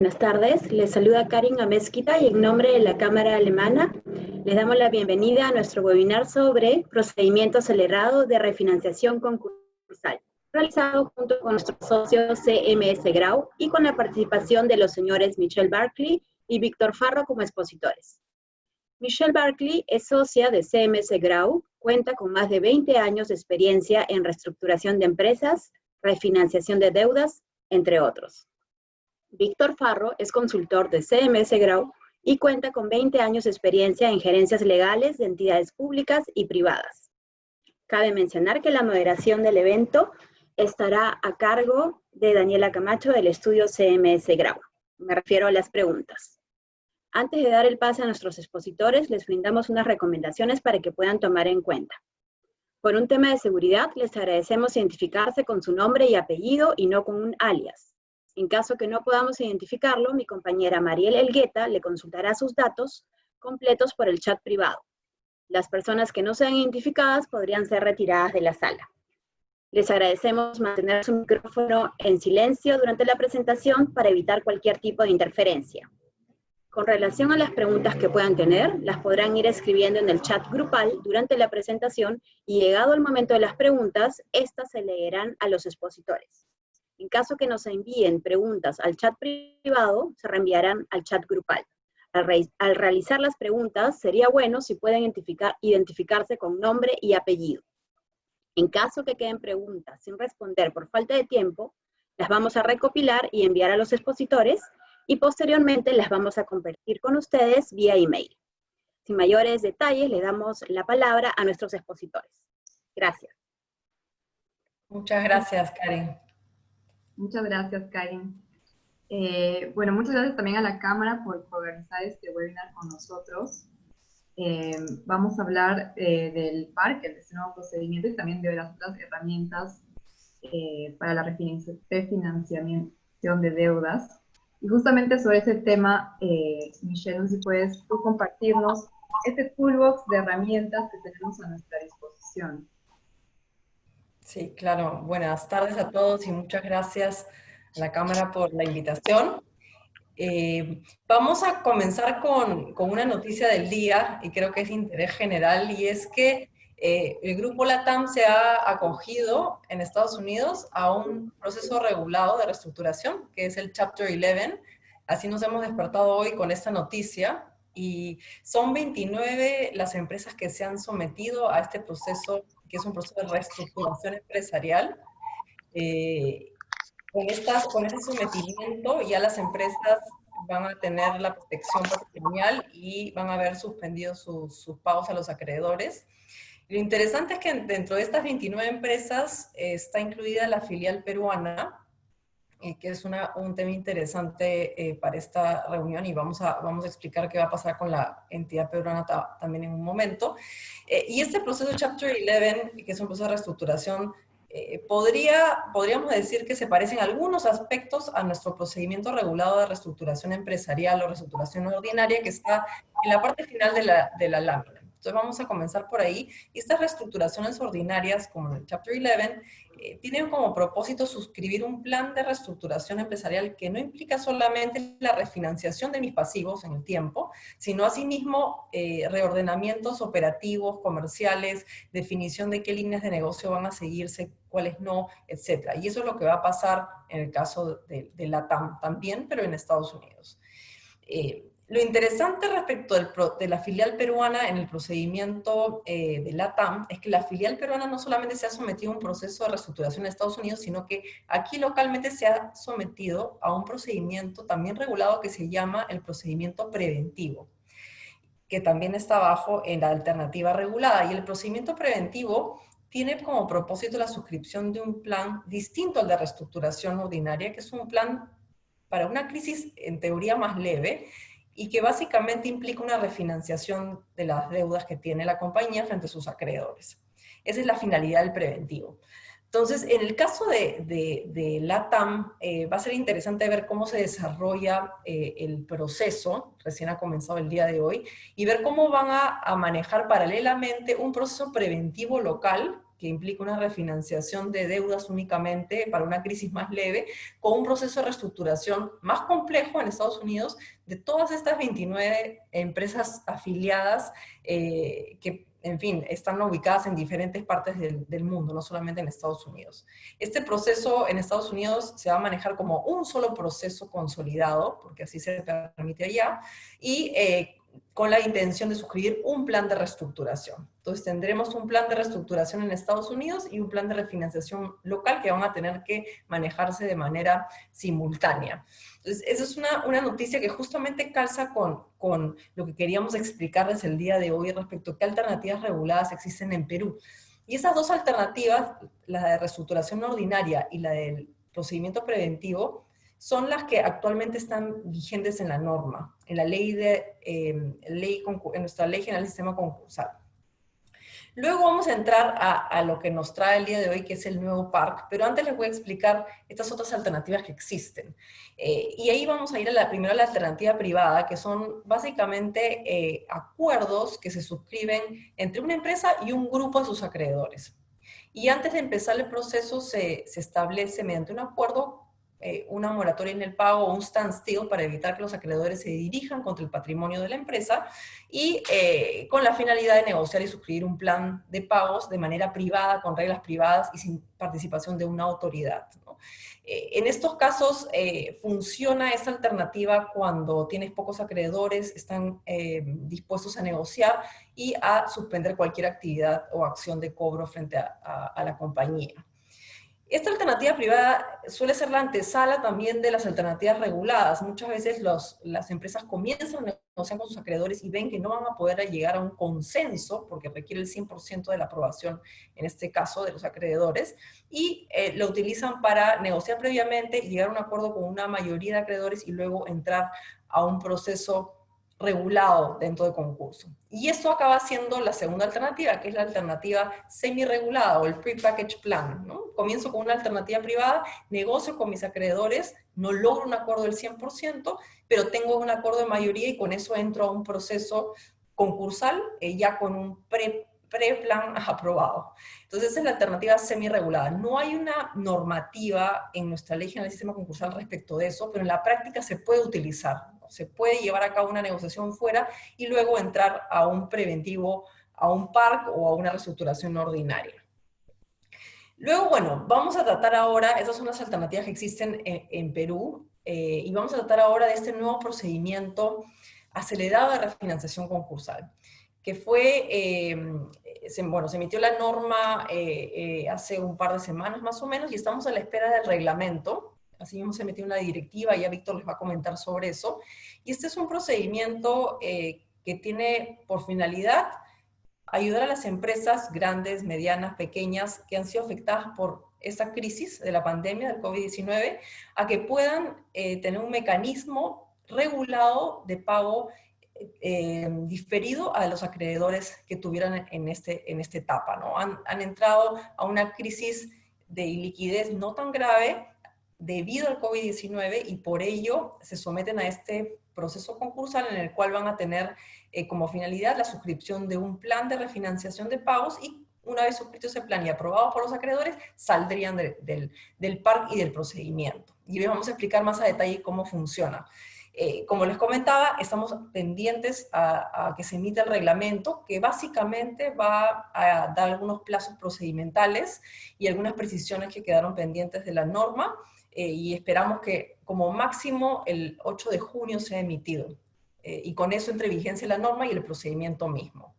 Buenas tardes, les saluda Karin Amezquita y en nombre de la Cámara Alemana les damos la bienvenida a nuestro webinar sobre procedimiento acelerado de refinanciación concursal, realizado junto con nuestro socio CMS Grau y con la participación de los señores Michelle Barkley y Víctor Farro como expositores. Michelle Barkley es socia de CMS Grau, cuenta con más de 20 años de experiencia en reestructuración de empresas, refinanciación de deudas, entre otros. Víctor Farro es consultor de CMS Grau y cuenta con 20 años de experiencia en gerencias legales de entidades públicas y privadas. Cabe mencionar que la moderación del evento estará a cargo de Daniela Camacho del estudio CMS Grau. Me refiero a las preguntas. Antes de dar el pase a nuestros expositores, les brindamos unas recomendaciones para que puedan tomar en cuenta. Por un tema de seguridad, les agradecemos identificarse con su nombre y apellido y no con un alias. En caso que no podamos identificarlo, mi compañera Mariel Elgueta le consultará sus datos completos por el chat privado. Las personas que no sean identificadas podrían ser retiradas de la sala. Les agradecemos mantener su micrófono en silencio durante la presentación para evitar cualquier tipo de interferencia. Con relación a las preguntas que puedan tener, las podrán ir escribiendo en el chat grupal durante la presentación y llegado el momento de las preguntas, estas se leerán a los expositores. En caso que nos envíen preguntas al chat privado, se reenviarán al chat grupal. Al realizar las preguntas, sería bueno si pueden identificarse con nombre y apellido. En caso que queden preguntas sin responder por falta de tiempo, las vamos a recopilar y enviar a los expositores y posteriormente las vamos a compartir con ustedes vía email. Sin mayores detalles, le damos la palabra a nuestros expositores. Gracias. Muchas gracias, Karen. Muchas gracias, Karin. Bueno, muchas gracias también a la Cámara por organizar este webinar con nosotros. Vamos a hablar del PARC, de este nuevo procedimiento, y también de las otras herramientas para la refinanciación de deudas. Y justamente sobre ese tema, Michelle, si puedes tú compartirnos este toolbox de herramientas que tenemos a nuestra disposición. Sí, claro. Buenas tardes a todos y muchas gracias a la Cámara por la invitación. Vamos a comenzar con una noticia del día, y creo que es de interés general, y es que el Grupo LATAM se ha acogido en Estados Unidos a un proceso regulado de reestructuración, que es el Chapter 11. Así nos hemos despertado hoy con esta noticia, y son 29 las empresas que se han sometido a este proceso, que es un proceso de reestructuración empresarial. Con ese sometimiento ya las empresas van a tener la protección patrimonial y van a haber suspendido sus pagos a los acreedores. Lo interesante es que dentro de estas 29 empresas está incluida la filial peruana, que es un tema interesante para esta reunión, y vamos a explicar qué va a pasar con la entidad peruana también en un momento. Y este proceso Chapter 11, que es un proceso de reestructuración, podríamos decir que se parecen algunos aspectos a nuestro procedimiento regulado de reestructuración empresarial o reestructuración ordinaria, que está en la parte final de la lámina. Entonces vamos a comenzar por ahí. Y estas reestructuraciones ordinarias, como el Chapter 11, tienen como propósito suscribir un plan de reestructuración empresarial que no implica solamente la refinanciación de mis pasivos en el tiempo, sino asimismo reordenamientos operativos, comerciales, definición de qué líneas de negocio van a seguirse, cuáles no, etc. Y eso es lo que va a pasar en el caso de LATAM también, pero en Estados Unidos. Lo interesante respecto de la filial peruana en el procedimiento de LATAM es que la filial peruana no solamente se ha sometido a un proceso de reestructuración en Estados Unidos, sino que aquí localmente se ha sometido a un procedimiento también regulado que se llama el procedimiento preventivo, que también está abajo en la alternativa regulada. Y el procedimiento preventivo tiene como propósito la suscripción de un plan distinto al de reestructuración ordinaria, que es un plan para una crisis en teoría más leve, y que básicamente implica una refinanciación de las deudas que tiene la compañía frente a sus acreedores. Esa es la finalidad del preventivo. Entonces, en el caso de LATAM, va a ser interesante ver cómo se desarrolla el proceso, recién ha comenzado el día de hoy, y ver cómo van a manejar paralelamente un proceso preventivo local que implica una refinanciación de deudas únicamente para una crisis más leve, con un proceso de reestructuración más complejo en Estados Unidos de todas estas 29 empresas afiliadas que, en fin, están ubicadas en diferentes partes del mundo, no solamente en Estados Unidos. Este proceso en Estados Unidos se va a manejar como un solo proceso consolidado, porque así se permite allá, y con la intención de suscribir un plan de reestructuración. Entonces tendremos un plan de reestructuración en Estados Unidos y un plan de refinanciación local que van a tener que manejarse de manera simultánea. Entonces, esa es una noticia que justamente calza con lo que queríamos explicarles el día de hoy respecto a qué alternativas reguladas existen en Perú. Y esas dos alternativas, la de reestructuración ordinaria y la del procedimiento preventivo, son las que actualmente están vigentes en la norma, en la en nuestra ley general del sistema concursal. Luego vamos a entrar a lo que nos trae el día de hoy, que es el nuevo PARC, pero antes les voy a explicar estas otras alternativas que existen. Y ahí vamos a ir primero a la alternativa privada, que son básicamente acuerdos que se suscriben entre una empresa y un grupo de sus acreedores. Y antes de empezar el proceso se establece mediante un acuerdo una moratoria en el pago o un standstill para evitar que los acreedores se dirijan contra el patrimonio de la empresa y con la finalidad de negociar y suscribir un plan de pagos de manera privada, con reglas privadas y sin participación de una autoridad, ¿no? En estos casos funciona esta alternativa cuando tienes pocos acreedores, están dispuestos a negociar y a suspender cualquier actividad o acción de cobro frente a la compañía. Esta alternativa privada suele ser la antesala también de las alternativas reguladas. Muchas veces las empresas comienzan a negociar con sus acreedores y ven que no van a poder llegar a un consenso, porque requiere el 100% de la aprobación, en este caso, de los acreedores, y lo utilizan para negociar previamente y llegar a un acuerdo con una mayoría de acreedores y luego entrar a un proceso regulado dentro del concurso. Y esto acaba siendo la segunda alternativa, que es la alternativa semi-regulada o el pre-package plan, ¿no? Comienzo con una alternativa privada, negocio con mis acreedores, no logro un acuerdo del 100%, pero tengo un acuerdo de mayoría y con eso entro a un proceso concursal ya con un pre-plan aprobado. Entonces, esa es la alternativa semi-regulada. No hay una normativa en nuestra ley general del sistema concursal respecto de eso, pero en la práctica se puede utilizar. Se puede llevar a cabo una negociación fuera y luego entrar a un preventivo, a un PARC o a una reestructuración ordinaria. Luego, bueno, vamos a tratar ahora, esas son las alternativas que existen en Perú, y vamos a tratar ahora de este nuevo procedimiento acelerado de refinanciación concursal, que fue, se emitió la norma hace un par de semanas más o menos, y estamos a la espera del reglamento. Así mismo se metió una directiva, ya Víctor les va a comentar sobre eso. Y este es un procedimiento que tiene por finalidad ayudar a las empresas grandes, medianas, pequeñas, que han sido afectadas por esta crisis de la pandemia del COVID-19, a que puedan tener un mecanismo regulado de pago diferido a los acreedores que tuvieran en esta etapa, ¿no? Han entrado a una crisis de iliquidez no tan grave debido al COVID-19 y por ello se someten a este proceso concursal en el cual van a tener como finalidad la suscripción de un plan de refinanciación de pagos y una vez suscrito ese plan y aprobado por los acreedores, saldrían del PARC y del procedimiento. Y vamos a explicar más a detalle cómo funciona. Como les comentaba, estamos pendientes a que se emita el reglamento, que básicamente va a dar algunos plazos procedimentales y algunas precisiones que quedaron pendientes de la norma, y esperamos que como máximo el 8 de junio sea emitido. Y con eso entre vigencia la norma y el procedimiento mismo.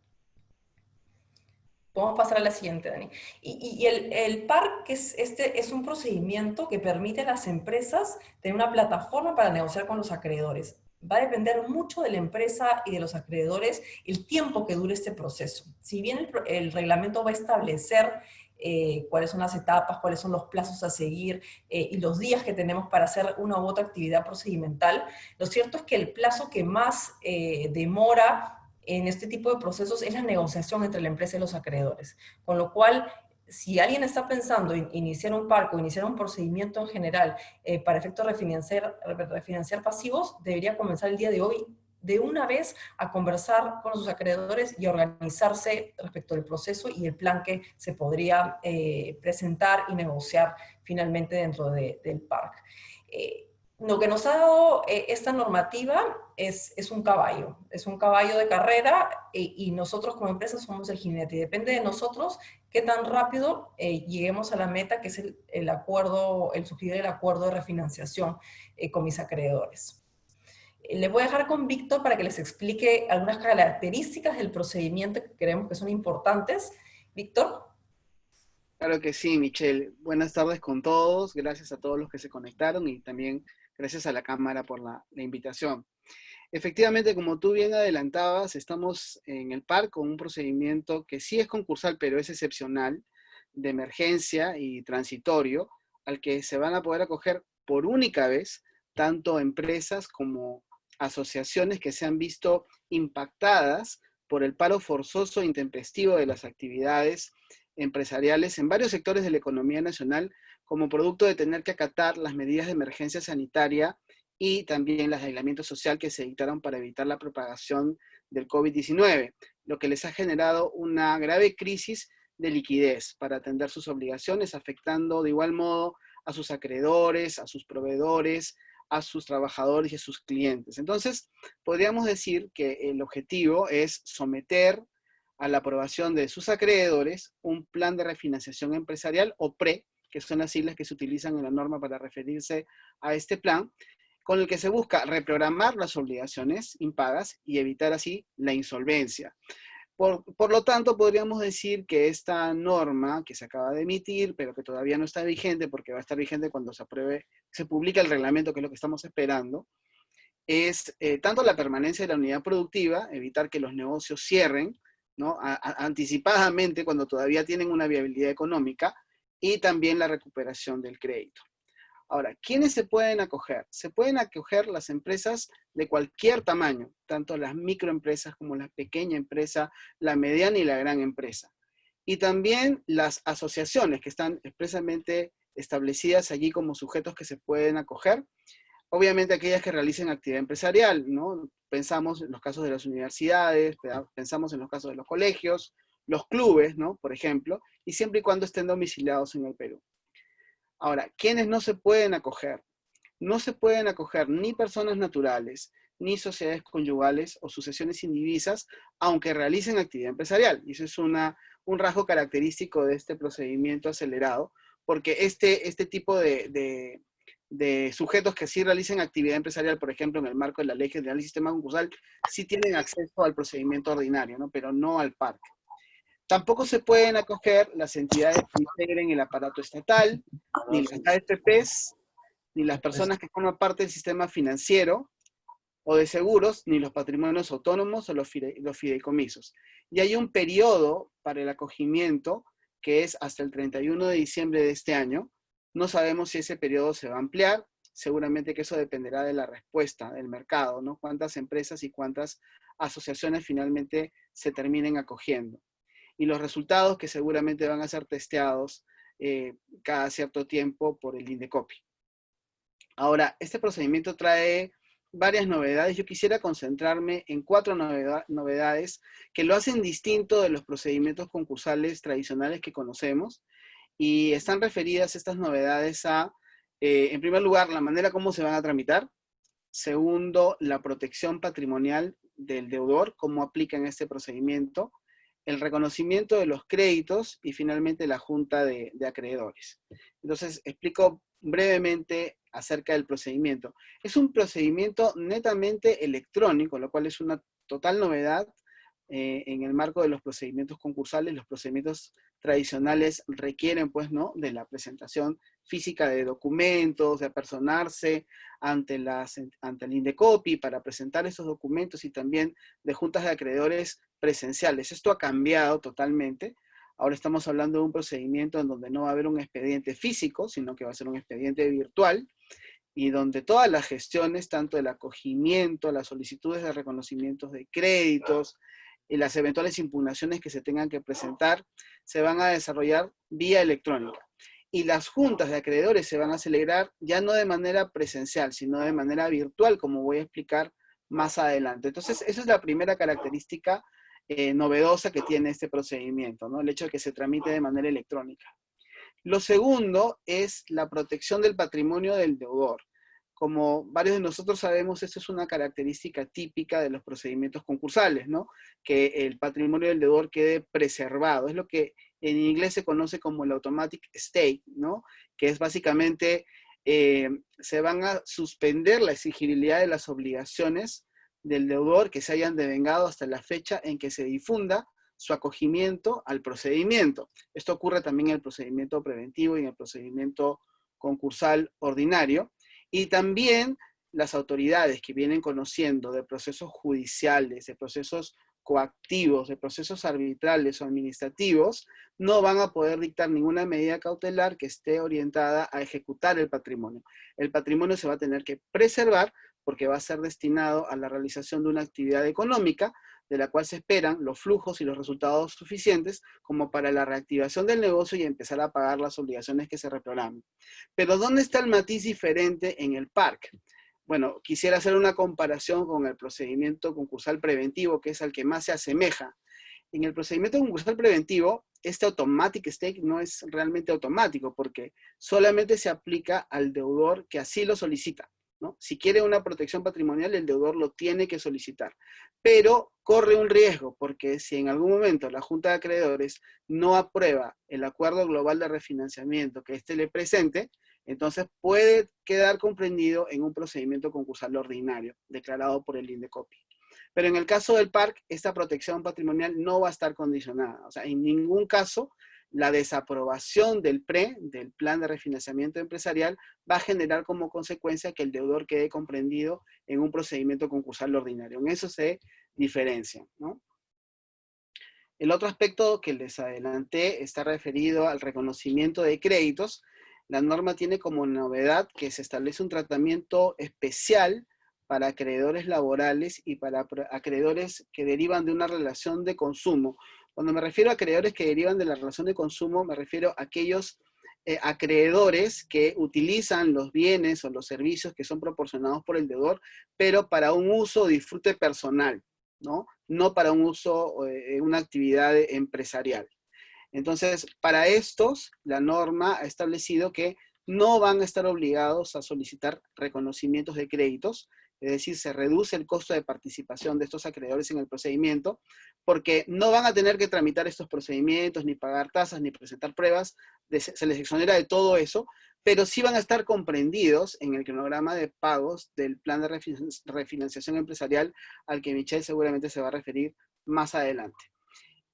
Podemos pasar a la siguiente, Dani. Y el PARC es un procedimiento que permite a las empresas tener una plataforma para negociar con los acreedores. Va a depender mucho de la empresa y de los acreedores el tiempo que dure este proceso. Si bien el reglamento va a establecer cuáles son las etapas, cuáles son los plazos a seguir y los días que tenemos para hacer una u otra actividad procedimental, lo cierto es que el plazo que más demora en este tipo de procesos es la negociación entre la empresa y los acreedores. Con lo cual, si alguien está pensando en iniciar un PARC o iniciar un procedimiento en general para efectos de refinanciar pasivos, debería comenzar el día de hoy de una vez a conversar con sus acreedores y organizarse respecto al proceso y el plan que se podría presentar y negociar finalmente dentro del PARC. Lo que nos ha dado esta normativa es un caballo de carrera y nosotros como empresa somos el jinete. Y depende de nosotros qué tan rápido lleguemos a la meta, que es el acuerdo, el suscribir el acuerdo de refinanciación con mis acreedores. Les voy a dejar con Víctor para que les explique algunas características del procedimiento que creemos que son importantes. Víctor. Claro que sí, Michelle. Buenas tardes con todos. Gracias a todos los que se conectaron y también gracias a la Cámara por la invitación. Efectivamente, como tú bien adelantabas, estamos en el PARC con un procedimiento que sí es concursal, pero es excepcional, de emergencia y transitorio, al que se van a poder acoger por única vez tanto empresas como asociaciones que se han visto impactadas por el paro forzoso e intempestivo de las actividades empresariales en varios sectores de la economía nacional como producto de tener que acatar las medidas de emergencia sanitaria y también el aislamiento social que se dictaron para evitar la propagación del COVID-19, lo que les ha generado una grave crisis de liquidez para atender sus obligaciones, afectando de igual modo a sus acreedores, a sus proveedores, a sus trabajadores y a sus clientes. Entonces, podríamos decir que el objetivo es someter a la aprobación de sus acreedores un plan de refinanciación empresarial o PRE, que son las siglas que se utilizan en la norma para referirse a este plan, con el que se busca reprogramar las obligaciones impagas y evitar así la insolvencia. Por lo tanto, podríamos decir que esta norma que se acaba de emitir, pero que todavía no está vigente, porque va a estar vigente cuando se apruebe, se publica el reglamento, que es lo que estamos esperando, es tanto la permanencia de la unidad productiva, evitar que los negocios cierren, ¿no? Anticipadamente cuando todavía tienen una viabilidad económica, y también la recuperación del crédito. Ahora, ¿quiénes se pueden acoger? Se pueden acoger las empresas de cualquier tamaño, tanto las microempresas como la pequeña empresa, la mediana y la gran empresa. Y también las asociaciones que están expresamente establecidas allí como sujetos que se pueden acoger. Obviamente aquellas que realicen actividad empresarial, ¿no? Pensamos en los casos de las universidades, pensamos en los casos de los colegios, los clubes, ¿no? Por ejemplo, y siempre y cuando estén domiciliados en el Perú. Ahora, ¿quiénes no se pueden acoger? No se pueden acoger ni personas naturales, ni sociedades conyugales o sucesiones indivisas, aunque realicen actividad empresarial. Y eso es un rasgo característico de este procedimiento acelerado, porque este tipo de sujetos que sí realicen actividad empresarial, por ejemplo, en el marco de la Ley General del Sistema Concursal, sí tienen acceso al procedimiento ordinario, ¿no? Pero no al PARC. Tampoco se pueden acoger las entidades que integren el aparato estatal, ni las AFPs, ni las personas que forman parte del sistema financiero o de seguros, ni los patrimonios autónomos o los fideicomisos. Y hay un periodo para el acogimiento que es hasta el 31 de diciembre de este año. No sabemos si ese periodo se va a ampliar, seguramente que eso dependerá de la respuesta del mercado, ¿no? Cuántas empresas y cuántas asociaciones finalmente se terminen acogiendo. Y los resultados que seguramente van a ser testeados cada cierto tiempo por el INDECOPI. Ahora, este procedimiento trae varias novedades. Yo quisiera concentrarme en 4 novedades que lo hacen distinto de los procedimientos concursales tradicionales que conocemos, y están referidas estas novedades a, en primer lugar, la manera como se van a tramitar. Segundo, la protección patrimonial del deudor, cómo aplica en este procedimiento. El reconocimiento de los créditos y finalmente la junta de acreedores. Entonces, explico brevemente acerca del procedimiento. Es un procedimiento netamente electrónico, lo cual es una total novedad en el marco de los procedimientos concursales. Los procedimientos tradicionales requieren, pues, ¿no?, de la presentación física de documentos, de apersonarse ante el INDECOPI para presentar esos documentos y también de juntas de acreedores presenciales. Esto ha cambiado totalmente. Ahora estamos hablando de un procedimiento en donde no va a haber un expediente físico, sino que va a ser un expediente virtual, y donde todas las gestiones, tanto el acogimiento, las solicitudes de reconocimientos de créditos y las eventuales impugnaciones que se tengan que presentar, se van a desarrollar vía electrónica. Y las juntas de acreedores se van a celebrar ya no de manera presencial, sino de manera virtual, como voy a explicar más adelante. Entonces, esa es la primera característica novedosa que tiene este procedimiento, ¿no? El hecho de que se tramite de manera electrónica. Lo segundo es la protección del patrimonio del deudor. Como varios de nosotros sabemos, esto es una característica típica de los procedimientos concursales, ¿no? Que el patrimonio del deudor quede preservado. Es lo que en inglés se conoce como el automatic stay, ¿no? Que es básicamente, se van a suspender la exigibilidad de las obligaciones del deudor que se hayan devengado hasta la fecha en que se difunda su acogimiento al procedimiento. Esto ocurre también en el procedimiento preventivo y en el procedimiento concursal ordinario. Y también las autoridades que vienen conociendo de procesos judiciales, de procesos coactivos, de procesos arbitrales o administrativos, no van a poder dictar ninguna medida cautelar que esté orientada a ejecutar el patrimonio. El patrimonio se va a tener que preservar porque va a ser destinado a la realización de una actividad económica de la cual se esperan los flujos y los resultados suficientes como para la reactivación del negocio y empezar a pagar las obligaciones que se reprogramen. Pero ¿dónde está el matiz diferente en el PARC? Bueno, quisiera hacer una comparación con el procedimiento concursal preventivo, que es al que más se asemeja. En el procedimiento concursal preventivo, este automatic stay no es realmente automático, porque solamente se aplica al deudor que así lo solicita, ¿no? Si quiere una protección patrimonial, el deudor lo tiene que solicitar. Pero corre un riesgo, porque si en algún momento la Junta de Acreedores no aprueba el acuerdo global de refinanciamiento que éste le presente, entonces puede quedar comprendido en un procedimiento concursal ordinario, declarado por el INDECOPI. Pero en el caso del PARC, esta protección patrimonial no va a estar condicionada. O sea, en ningún caso la desaprobación del PRE, del Plan de Refinanciamiento Empresarial, va a generar como consecuencia que el deudor quede comprendido en un procedimiento concursal ordinario. En eso se diferencia, ¿no? El otro aspecto que les adelanté está referido al reconocimiento de créditos. La norma tiene como novedad que se establece un tratamiento especial para acreedores laborales y para acreedores que derivan de una relación de consumo. Cuando me refiero a acreedores que derivan de la relación de consumo, me refiero a aquellos acreedores que utilizan los bienes o los servicios que son proporcionados por el deudor, pero para un uso o disfrute personal, ¿no? No para un uso, una actividad empresarial. Entonces, para estos, la norma ha establecido que no van a estar obligados a solicitar reconocimientos de créditos, es decir, se reduce el costo de participación de estos acreedores en el procedimiento, porque no van a tener que tramitar estos procedimientos, ni pagar tasas, ni presentar pruebas, se les exonera de todo eso, pero sí van a estar comprendidos en el cronograma de pagos del plan de refinanciación empresarial al que Michelle seguramente se va a referir más adelante.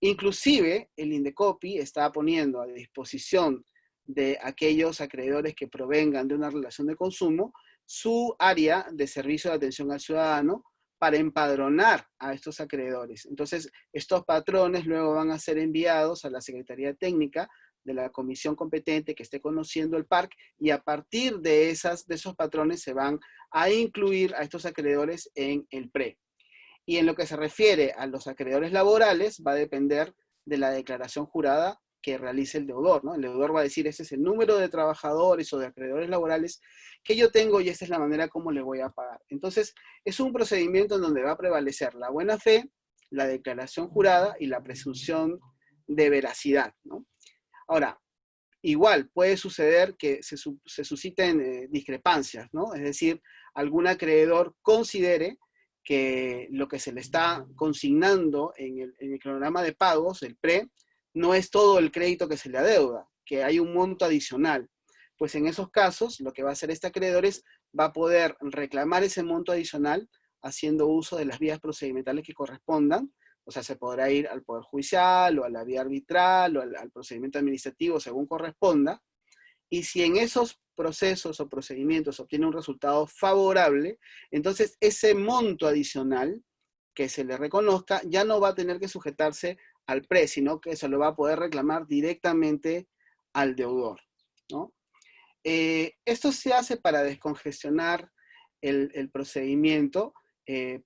Inclusive, el INDECOPI está poniendo a disposición de aquellos acreedores que provengan de una relación de consumo su área de servicio de atención al ciudadano para empadronar a estos acreedores. Entonces, estos patrones luego van a ser enviados a la Secretaría Técnica de la comisión competente que esté conociendo el PARC y a partir de esos patrones se van a incluir a estos acreedores en el PRE. Y en lo que se refiere a los acreedores laborales, va a depender de la declaración jurada que realice el deudor, ¿no? El deudor va a decir, ese es el número de trabajadores o de acreedores laborales que yo tengo y esta es la manera como le voy a pagar. Entonces, es un procedimiento en donde va a prevalecer la buena fe, la declaración jurada y la presunción de veracidad, ¿no? Ahora, igual puede suceder que se susciten discrepancias, ¿no? Es decir, algún acreedor considere que lo que se le está consignando en el cronograma de pagos, el PRE, no es todo el crédito que se le adeuda, que hay un monto adicional. Pues en esos casos, lo que va a hacer este acreedor es, va a poder reclamar ese monto adicional haciendo uso de las vías procedimentales que correspondan. O sea, se podrá ir al Poder Judicial o a la vía arbitral o al procedimiento administrativo según corresponda. Y si en esos procesos o procedimientos obtiene un resultado favorable, entonces ese monto adicional que se le reconozca ya no va a tener que sujetarse al PRE, sino que se lo va a poder reclamar directamente al deudor, ¿no? Esto se hace para descongestionar el procedimiento,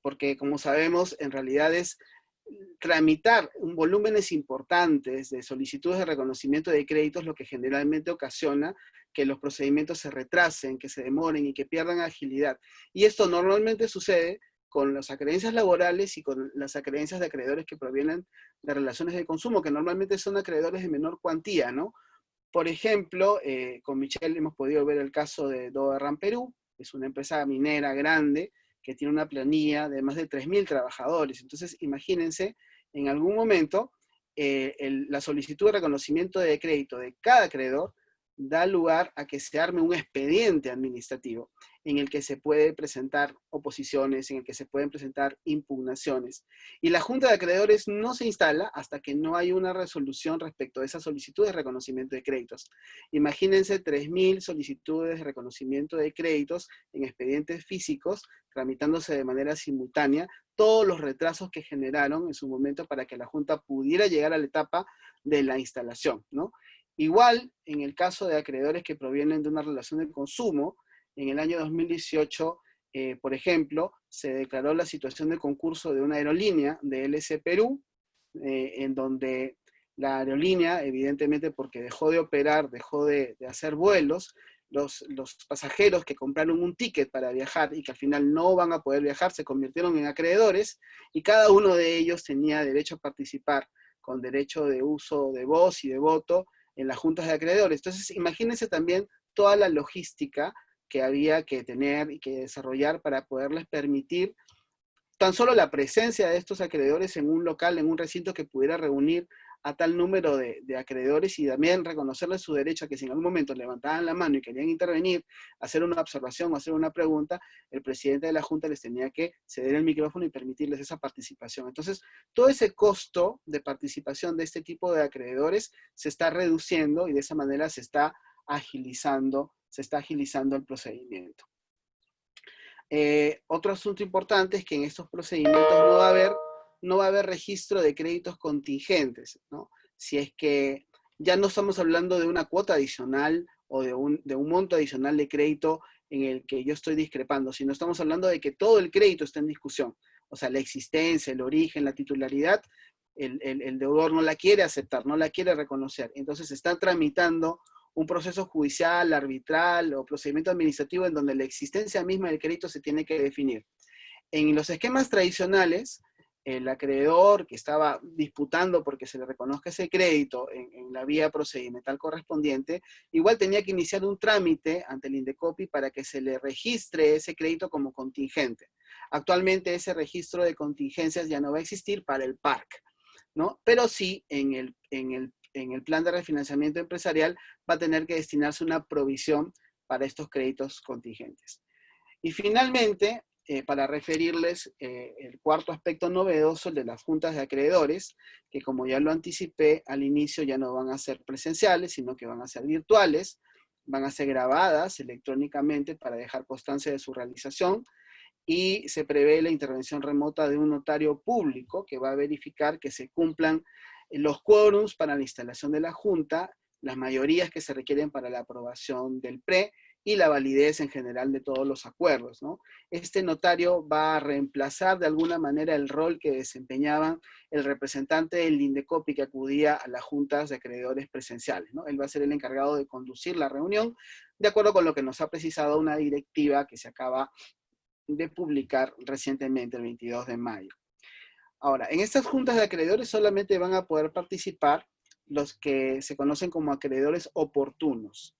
porque como sabemos, en realidad es tramitar volúmenes importantes de solicitudes de reconocimiento de créditos lo que generalmente ocasiona que los procedimientos se retrasen, que se demoren y que pierdan agilidad. Y esto normalmente sucede con las acreencias laborales y con las acreencias de acreedores que provienen de relaciones de consumo, que normalmente son acreedores de menor cuantía, ¿no? Por ejemplo, con Michelle hemos podido ver el caso de Doberran Perú, que es una empresa minera grande que tiene una planilla de más de 3.000 trabajadores. Entonces, imagínense, en algún momento, la solicitud de reconocimiento de crédito de cada acreedor da lugar a que se arme un expediente administrativo en el que se puede presentar oposiciones, en el que se pueden presentar impugnaciones. Y la Junta de Acreedores no se instala hasta que no hay una resolución respecto a esa solicitud de reconocimiento de créditos. Imagínense 3.000 solicitudes de reconocimiento de créditos en expedientes físicos, tramitándose de manera simultánea, todos los retrasos que generaron en su momento para que la Junta pudiera llegar a la etapa de la instalación, ¿no? Igual, en el caso de acreedores que provienen de una relación de consumo, en el año 2018, por ejemplo, se declaró la situación de concurso de una aerolínea de LC Perú, en donde la aerolínea, evidentemente porque dejó de operar, dejó de hacer vuelos, los pasajeros que compraron un ticket para viajar y que al final no van a poder viajar, se convirtieron en acreedores y cada uno de ellos tenía derecho a participar con derecho de uso de voz y de voto en las juntas de acreedores. Entonces, imagínense también toda la logística que había que tener y que desarrollar para poderles permitir tan solo la presencia de estos acreedores en un local, en un recinto que pudiera reunir a tal número de acreedores y también reconocerles su derecho a que si en algún momento levantaban la mano y querían intervenir, hacer una observación o hacer una pregunta, el presidente de la Junta les tenía que ceder el micrófono y permitirles esa participación. Entonces, todo ese costo de participación de este tipo de acreedores se está reduciendo y de esa manera se está agilizando el procedimiento. Otro asunto importante es que en estos procedimientos no va a haber registro de créditos contingentes, ¿no? Si es que ya no estamos hablando de una cuota adicional o de un monto adicional de crédito en el que yo estoy discrepando, sino estamos hablando de que todo el crédito está en discusión. O sea, la existencia, el origen, la titularidad, el deudor no la quiere aceptar, no la quiere reconocer. Entonces se está tramitando un proceso judicial, arbitral o procedimiento administrativo en donde la existencia misma del crédito se tiene que definir. En los esquemas tradicionales, el acreedor que estaba disputando porque se le reconozca ese crédito en la vía procedimental correspondiente, igual tenía que iniciar un trámite ante el Indecopi para que se le registre ese crédito como contingente. Actualmente ese registro de contingencias ya no va a existir para el PARC, ¿no? Pero sí en el plan de refinanciamiento empresarial va a tener que destinarse una provisión para estos créditos contingentes. Y finalmente, para referirles el cuarto aspecto novedoso, el de las juntas de acreedores, que como ya lo anticipé al inicio ya no van a ser presenciales, sino que van a ser virtuales, van a ser grabadas electrónicamente para dejar constancia de su realización, y se prevé la intervención remota de un notario público que va a verificar que se cumplan los quórums para la instalación de la junta, las mayorías que se requieren para la aprobación del PRE y la validez en general de todos los acuerdos, ¿no? Este notario va a reemplazar de alguna manera el rol que desempeñaba el representante del Indecopi que acudía a las juntas de acreedores presenciales, ¿no? Él va a ser el encargado de conducir la reunión, de acuerdo con lo que nos ha precisado una directiva que se acaba de publicar recientemente, el 22 de mayo. Ahora, en estas juntas de acreedores solamente van a poder participar los que se conocen como acreedores oportunos.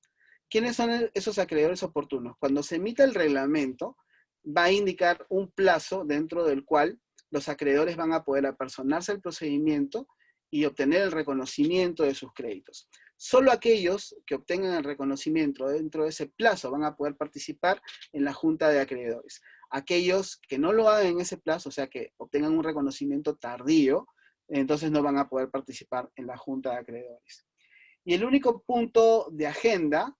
¿Quiénes son esos acreedores oportunos? Cuando se emita el reglamento, va a indicar un plazo dentro del cual los acreedores van a poder apersonarse al procedimiento y obtener el reconocimiento de sus créditos. Solo aquellos que obtengan el reconocimiento dentro de ese plazo van a poder participar en la junta de acreedores. Aquellos que no lo hagan en ese plazo, o sea que obtengan un reconocimiento tardío, entonces no van a poder participar en la junta de acreedores. Y el único punto de agenda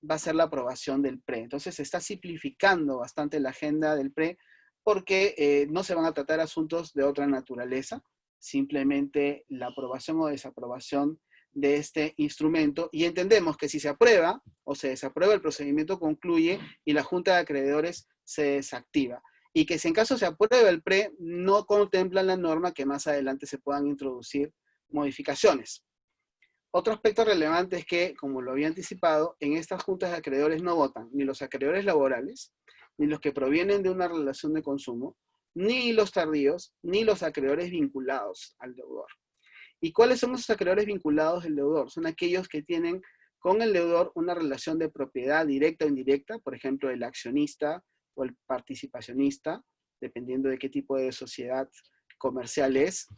va a ser la aprobación del PRE. Entonces se está simplificando bastante la agenda del PRE porque no se van a tratar asuntos de otra naturaleza, simplemente la aprobación o desaprobación de este instrumento, y entendemos que si se aprueba o se desaprueba, el procedimiento concluye y la junta de acreedores se desactiva. Y que si en caso se aprueba el PRE, no contemplan la norma que más adelante se puedan introducir modificaciones. Otro aspecto relevante es que, como lo había anticipado, en estas juntas de acreedores no votan ni los acreedores laborales, ni los que provienen de una relación de consumo, ni los tardíos, ni los acreedores vinculados al deudor. ¿Y cuáles son esos acreedores vinculados al deudor? Son aquellos que tienen con el deudor una relación de propiedad directa o indirecta, por ejemplo, el accionista o el participacionista, dependiendo de qué tipo de sociedad comercial es.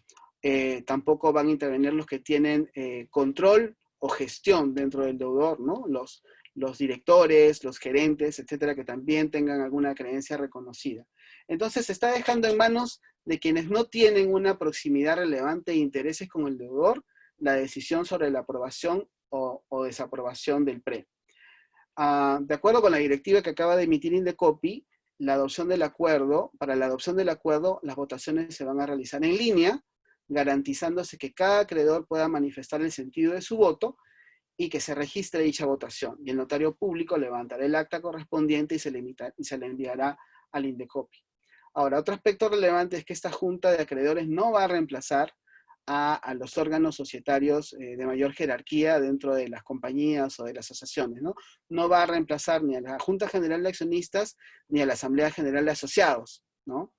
Tampoco van a intervenir los que tienen control o gestión dentro del deudor, ¿no? Los directores, los gerentes, etcétera, que también tengan alguna creencia reconocida. Entonces se está dejando en manos de quienes no tienen una proximidad relevante e intereses con el deudor la decisión sobre la aprobación o desaprobación del PRE. De acuerdo con la directiva que acaba de emitir Indecopi, para la adopción del acuerdo, las votaciones se van a realizar en línea, garantizándose que cada acreedor pueda manifestar el sentido de su voto y que se registre dicha votación. Y el notario público levantará el acta correspondiente y se le enviará al Indecopi. Ahora, otro aspecto relevante es que esta junta de acreedores no va a reemplazar a los órganos societarios de mayor jerarquía dentro de las compañías o de las asociaciones, ¿no? No va a reemplazar ni a la Junta General de Accionistas ni a la Asamblea General de Asociados, ¿no?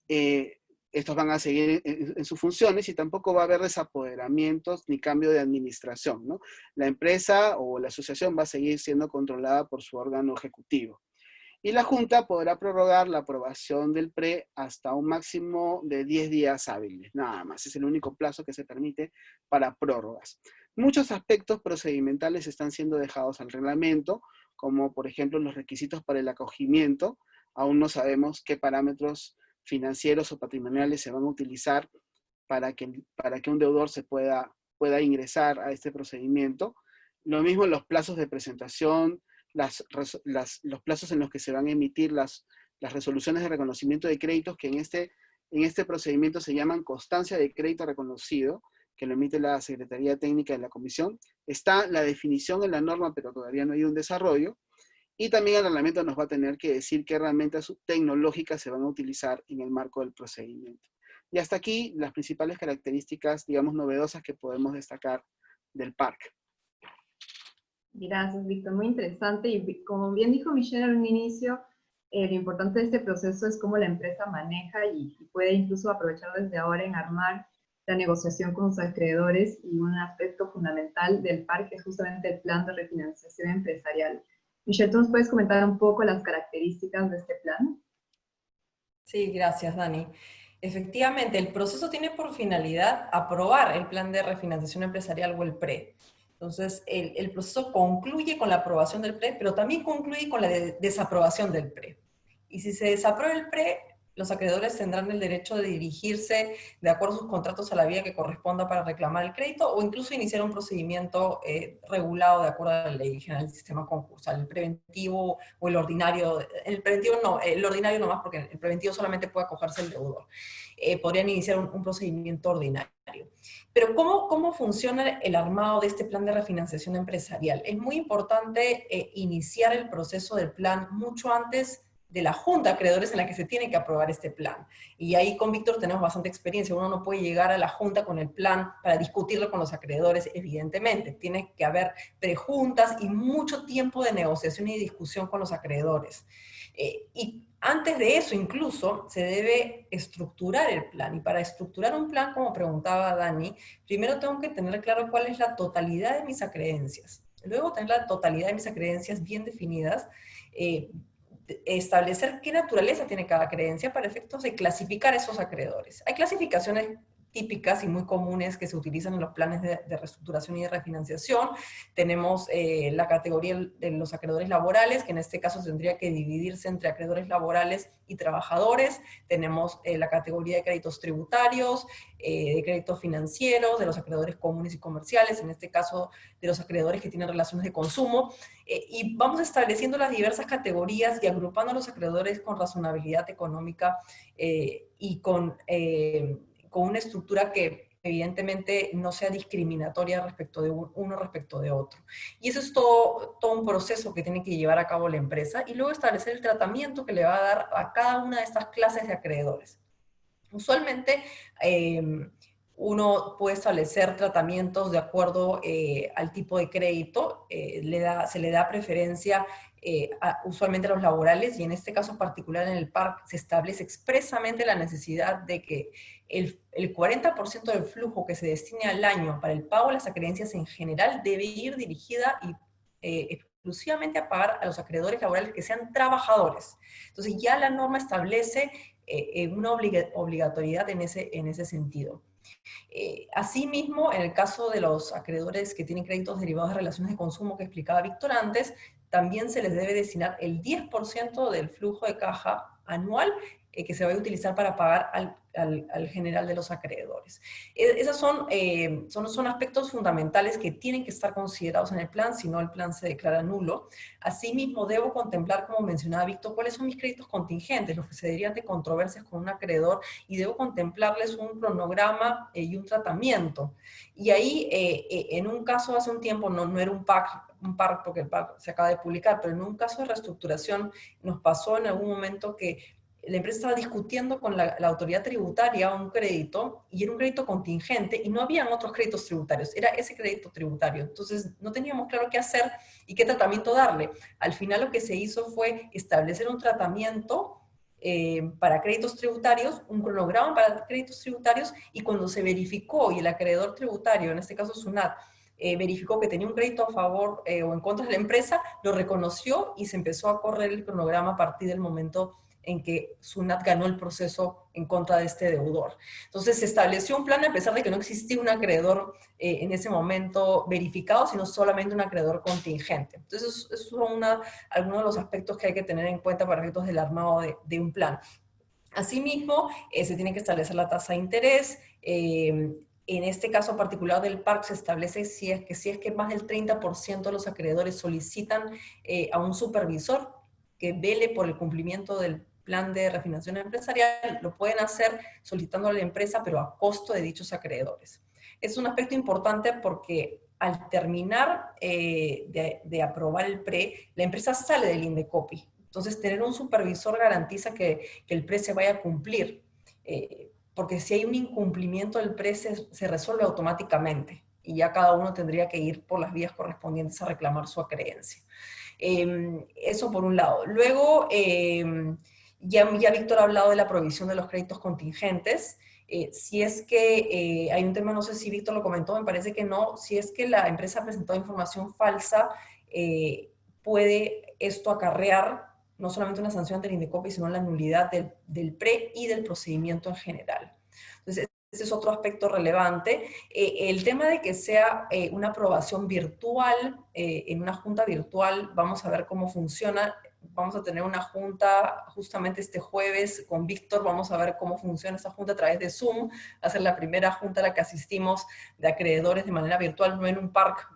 Estos van a seguir en sus funciones y tampoco va a haber desapoderamientos ni cambio de administración, ¿no? La empresa o la asociación va a seguir siendo controlada por su órgano ejecutivo. Y la Junta podrá prorrogar la aprobación del PRE hasta un máximo de 10 días hábiles, nada más. Es el único plazo que se permite para prórrogas. Muchos aspectos procedimentales están siendo dejados al reglamento, como por ejemplo los requisitos para el acogimiento. Aún no sabemos qué parámetros financieros o patrimoniales se van a utilizar para que un deudor pueda ingresar a este procedimiento. Lo mismo los plazos de presentación, los plazos en los que se van a emitir las resoluciones de reconocimiento de créditos, que en este procedimiento se llaman constancia de crédito reconocido, que lo emite la Secretaría Técnica de la Comisión. Está la definición en la norma, pero todavía no hay un desarrollo. Y también el reglamento nos va a tener que decir qué herramientas tecnológicas se van a utilizar en el marco del procedimiento. Y hasta aquí las principales características, digamos, novedosas que podemos destacar del PARC. Gracias, Víctor. Muy interesante. Y como bien dijo Michelle al inicio, lo importante de este proceso es cómo la empresa maneja y puede incluso aprovechar desde ahora en armar la negociación con sus acreedores, y un aspecto fundamental del PARC es justamente el plan de refinanciación empresarial. Michelle, ¿tú nos puedes comentar un poco las características de este plan? Sí, gracias, Dani. Efectivamente, el proceso tiene por finalidad aprobar el plan de refinanciación empresarial o el PRE. Entonces, el proceso concluye con la aprobación del PRE, pero también concluye con la desaprobación del PRE. Y si se desaprueba el PRE, los acreedores tendrán el derecho de dirigirse de acuerdo a sus contratos a la vía que corresponda para reclamar el crédito, o incluso iniciar un procedimiento regulado de acuerdo a la Ley General del Sistema Concursal, el preventivo o el ordinario. El preventivo no, el ordinario nomás, porque el preventivo solamente puede acogerse el deudor. Podrían iniciar un procedimiento ordinario. Pero ¿cómo funciona el armado de este plan de refinanciación empresarial? Es muy importante iniciar el proceso del plan mucho antes de la junta de acreedores en la que se tiene que aprobar este plan. Y ahí con Víctor tenemos bastante experiencia. Uno no puede llegar a la junta con el plan para discutirlo con los acreedores, evidentemente. Tiene que haber prejuntas y mucho tiempo de negociación y discusión con los acreedores. Y antes de eso, incluso, se debe estructurar el plan. Y para estructurar un plan, como preguntaba Dani, primero tengo que tener claro cuál es la totalidad de mis acreencias. Luego tener la totalidad de mis acreencias bien definidas, establecer qué naturaleza tiene cada creencia para efectos de clasificar esos acreedores. Hay clasificaciones típicas y muy comunes que se utilizan en los planes de reestructuración y de refinanciación. Tenemos la categoría de los acreedores laborales, que en este caso tendría que dividirse entre acreedores laborales y trabajadores. Tenemos la categoría de créditos tributarios, de créditos financieros, de los acreedores comunes y comerciales, en este caso de los acreedores que tienen relaciones de consumo, y vamos estableciendo las diversas categorías y agrupando a los acreedores con razonabilidad económica y con una estructura que evidentemente no sea discriminatoria respecto de uno respecto de otro. Y eso es todo un proceso que tiene que llevar a cabo la empresa, y luego establecer el tratamiento que le va a dar a cada una de estas clases de acreedores. Usualmente, uno puede establecer tratamientos de acuerdo al tipo de crédito, se le da preferencia usualmente a los laborales, y en este caso particular en el PARC se establece expresamente la necesidad de que el 40% del flujo que se destine al año para el pago de las acreencias en general debe ir dirigida exclusivamente a pagar a los acreedores laborales que sean trabajadores. Entonces ya la norma establece una obligatoriedad en ese sentido. Asimismo, en el caso de los acreedores que tienen créditos derivados de relaciones de consumo que explicaba Víctor antes, también se les debe destinar el 10% del flujo de caja anual que se va a utilizar para pagar al general de los acreedores. Esos son aspectos fundamentales que tienen que estar considerados en el plan, si no el plan se declara nulo. Asimismo, debo contemplar, como mencionaba Víctor, cuáles son mis créditos contingentes, los que se derivan de controversias con un acreedor, y debo contemplarles un cronograma y un tratamiento. Y ahí, en un caso hace un tiempo, no era un PARC, porque el PARC se acaba de publicar, pero en un caso de reestructuración nos pasó en algún momento que la empresa estaba discutiendo con la autoridad tributaria un crédito, y era un crédito contingente, y no habían otros créditos tributarios, era ese crédito tributario. Entonces no teníamos claro qué hacer y qué tratamiento darle. Al final lo que se hizo fue establecer un tratamiento para créditos tributarios, un cronograma para créditos tributarios, y cuando se verificó y el acreedor tributario, en este caso SUNAT, verificó que tenía un crédito a favor o en contra de la empresa, lo reconoció y se empezó a correr el cronograma a partir del momento en que SUNAT ganó el proceso en contra de este deudor. Entonces se estableció un plan a pesar de que no existía un acreedor en ese momento verificado, sino solamente un acreedor contingente. Entonces esos son algunos de los aspectos que hay que tener en cuenta para efectos del armado de un plan. Asimismo, se tiene que establecer la tasa de interés. En este caso particular del PARC se establece si es que más del 30% de los acreedores solicitan a un supervisor que vele por el cumplimiento del plan de refinanciación empresarial, lo pueden hacer solicitando a la empresa, pero a costo de dichos acreedores. Es un aspecto importante porque al terminar de aprobar el PRE, la empresa sale del INDECOPI. Entonces, tener un supervisor garantiza que el PRE se vaya a cumplir, porque si hay un incumplimiento del PRE se resuelve automáticamente, y ya cada uno tendría que ir por las vías correspondientes a reclamar su acreencia. Eso por un lado. Luego, ya Víctor ha hablado de la provisión de los créditos contingentes. Si es que hay un tema, no sé si Víctor lo comentó, me parece que no, si es que la empresa ha presentado información falsa, puede esto acarrear no solamente una sanción ante el INDECOPI, sino la nulidad del PRE y del procedimiento en general. Entonces, ese es otro aspecto relevante. El tema de que sea una aprobación virtual, en una junta virtual, vamos a ver cómo funciona. Vamos a tener una junta justamente este jueves con Víctor, vamos a ver cómo funciona esa junta a través de Zoom. Va a ser la primera junta a la que asistimos de acreedores de manera virtual, no en un PARC,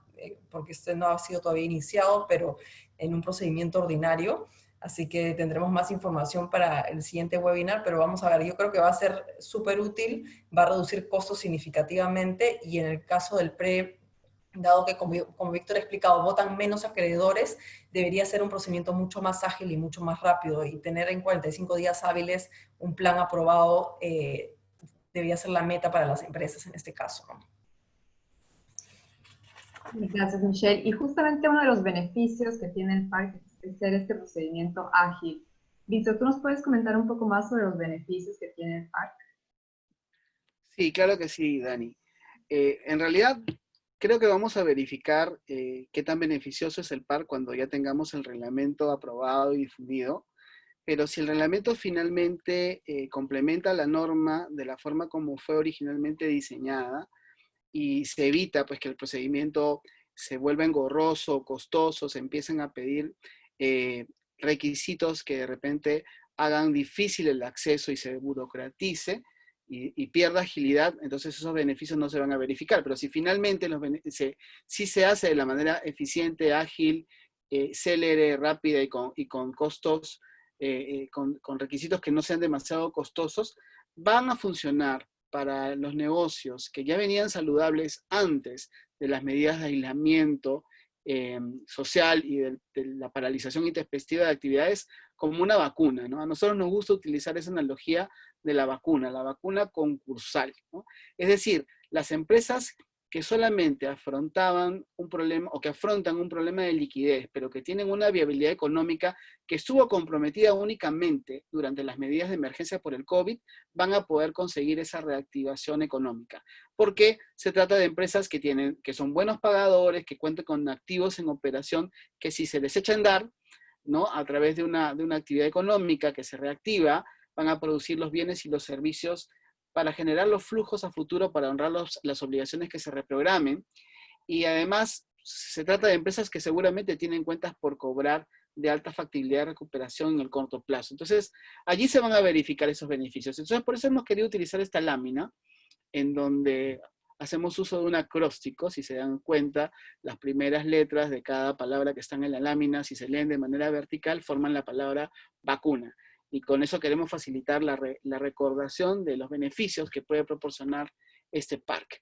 porque este no ha sido todavía iniciado, pero en un procedimiento ordinario. Así que tendremos más información para el siguiente webinar, pero vamos a ver, yo creo que va a ser súper útil, va a reducir costos significativamente, y en el caso del PRE, dado que, como Víctor ha explicado, votan menos acreedores, debería ser un procedimiento mucho más ágil y mucho más rápido, y tener en 45 días hábiles un plan aprobado debería ser la meta para las empresas en este caso, ¿no? Gracias, Michelle. Y justamente uno de los beneficios que tiene el PARC es ser este procedimiento ágil. Víctor, ¿tú nos puedes comentar un poco más sobre los beneficios que tiene el PARC? Sí, claro que sí, Dani. En realidad, creo que vamos a verificar qué tan beneficioso es el PARC cuando ya tengamos el reglamento aprobado y difundido. Pero si el reglamento finalmente complementa la norma de la forma como fue originalmente diseñada, y se evita pues que el procedimiento se vuelva engorroso, costoso, se empiecen a pedir requisitos que de repente hagan difícil el acceso y se burocratice y pierda agilidad, entonces esos beneficios no se van a verificar. Pero si finalmente sí se hace de la manera eficiente, ágil, célere, rápida y con costos, con requisitos que no sean demasiado costosos, van a funcionar para los negocios que ya venían saludables antes de las medidas de aislamiento social y de la paralización intempestiva de actividades, como una vacuna, ¿no? A nosotros nos gusta utilizar esa analogía de la vacuna concursal, ¿no? Es decir, Las empresas que solamente afrontaban un problema o que afrontan un problema de liquidez, pero que tienen una viabilidad económica que estuvo comprometida únicamente durante las medidas de emergencia por el COVID, van a poder conseguir esa reactivación económica. Porque se trata de empresas que son buenos pagadores, que cuentan con activos en operación, que si se les echa a andar, ¿no? A través de una actividad económica que se reactiva, van a producir los bienes y los servicios para generar los flujos a futuro, para honrar las obligaciones que se reprogramen. Y además, se trata de empresas que seguramente tienen cuentas por cobrar de alta factibilidad de recuperación en el corto plazo. Entonces, allí se van a verificar esos beneficios. Entonces, por eso hemos querido utilizar esta lámina, en donde hacemos uso de un acróstico. Si se dan cuenta, las primeras letras de cada palabra que están en la lámina, si se leen de manera vertical, forman la palabra vacuna. Y con eso queremos facilitar la recordación de los beneficios que puede proporcionar este parque.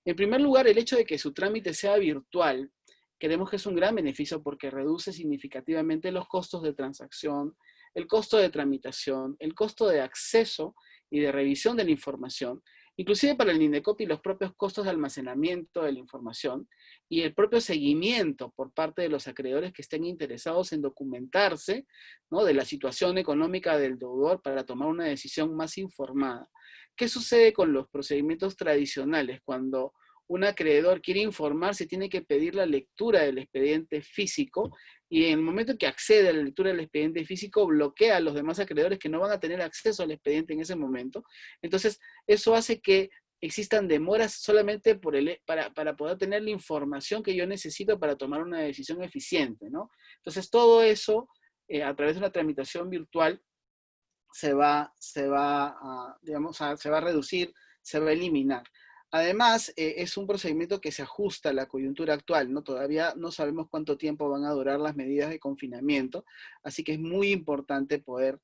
En primer lugar, el hecho de que su trámite sea virtual, creemos que es un gran beneficio porque reduce significativamente los costos de transacción, el costo de tramitación, el costo de acceso y de revisión de la información, inclusive para el INDECOPI los propios costos de almacenamiento de la información y el propio seguimiento por parte de los acreedores que estén interesados en documentarse, ¿no?, de la situación económica del deudor para tomar una decisión más informada. ¿Qué sucede con los procedimientos tradicionales? Cuando un acreedor quiere informarse, tiene que pedir la lectura del expediente físico, y en el momento que accede a la lectura del expediente físico, bloquea a los demás acreedores que no van a tener acceso al expediente en ese momento. Entonces, eso hace que existan demoras solamente para poder tener la información que yo necesito para tomar una decisión eficiente, ¿no? Entonces, todo eso, a través de una tramitación virtual, se va a reducir, se va a eliminar. Además, es un procedimiento que se ajusta a la coyuntura actual, ¿no? Todavía no sabemos cuánto tiempo van a durar las medidas de confinamiento, así que es muy importante poder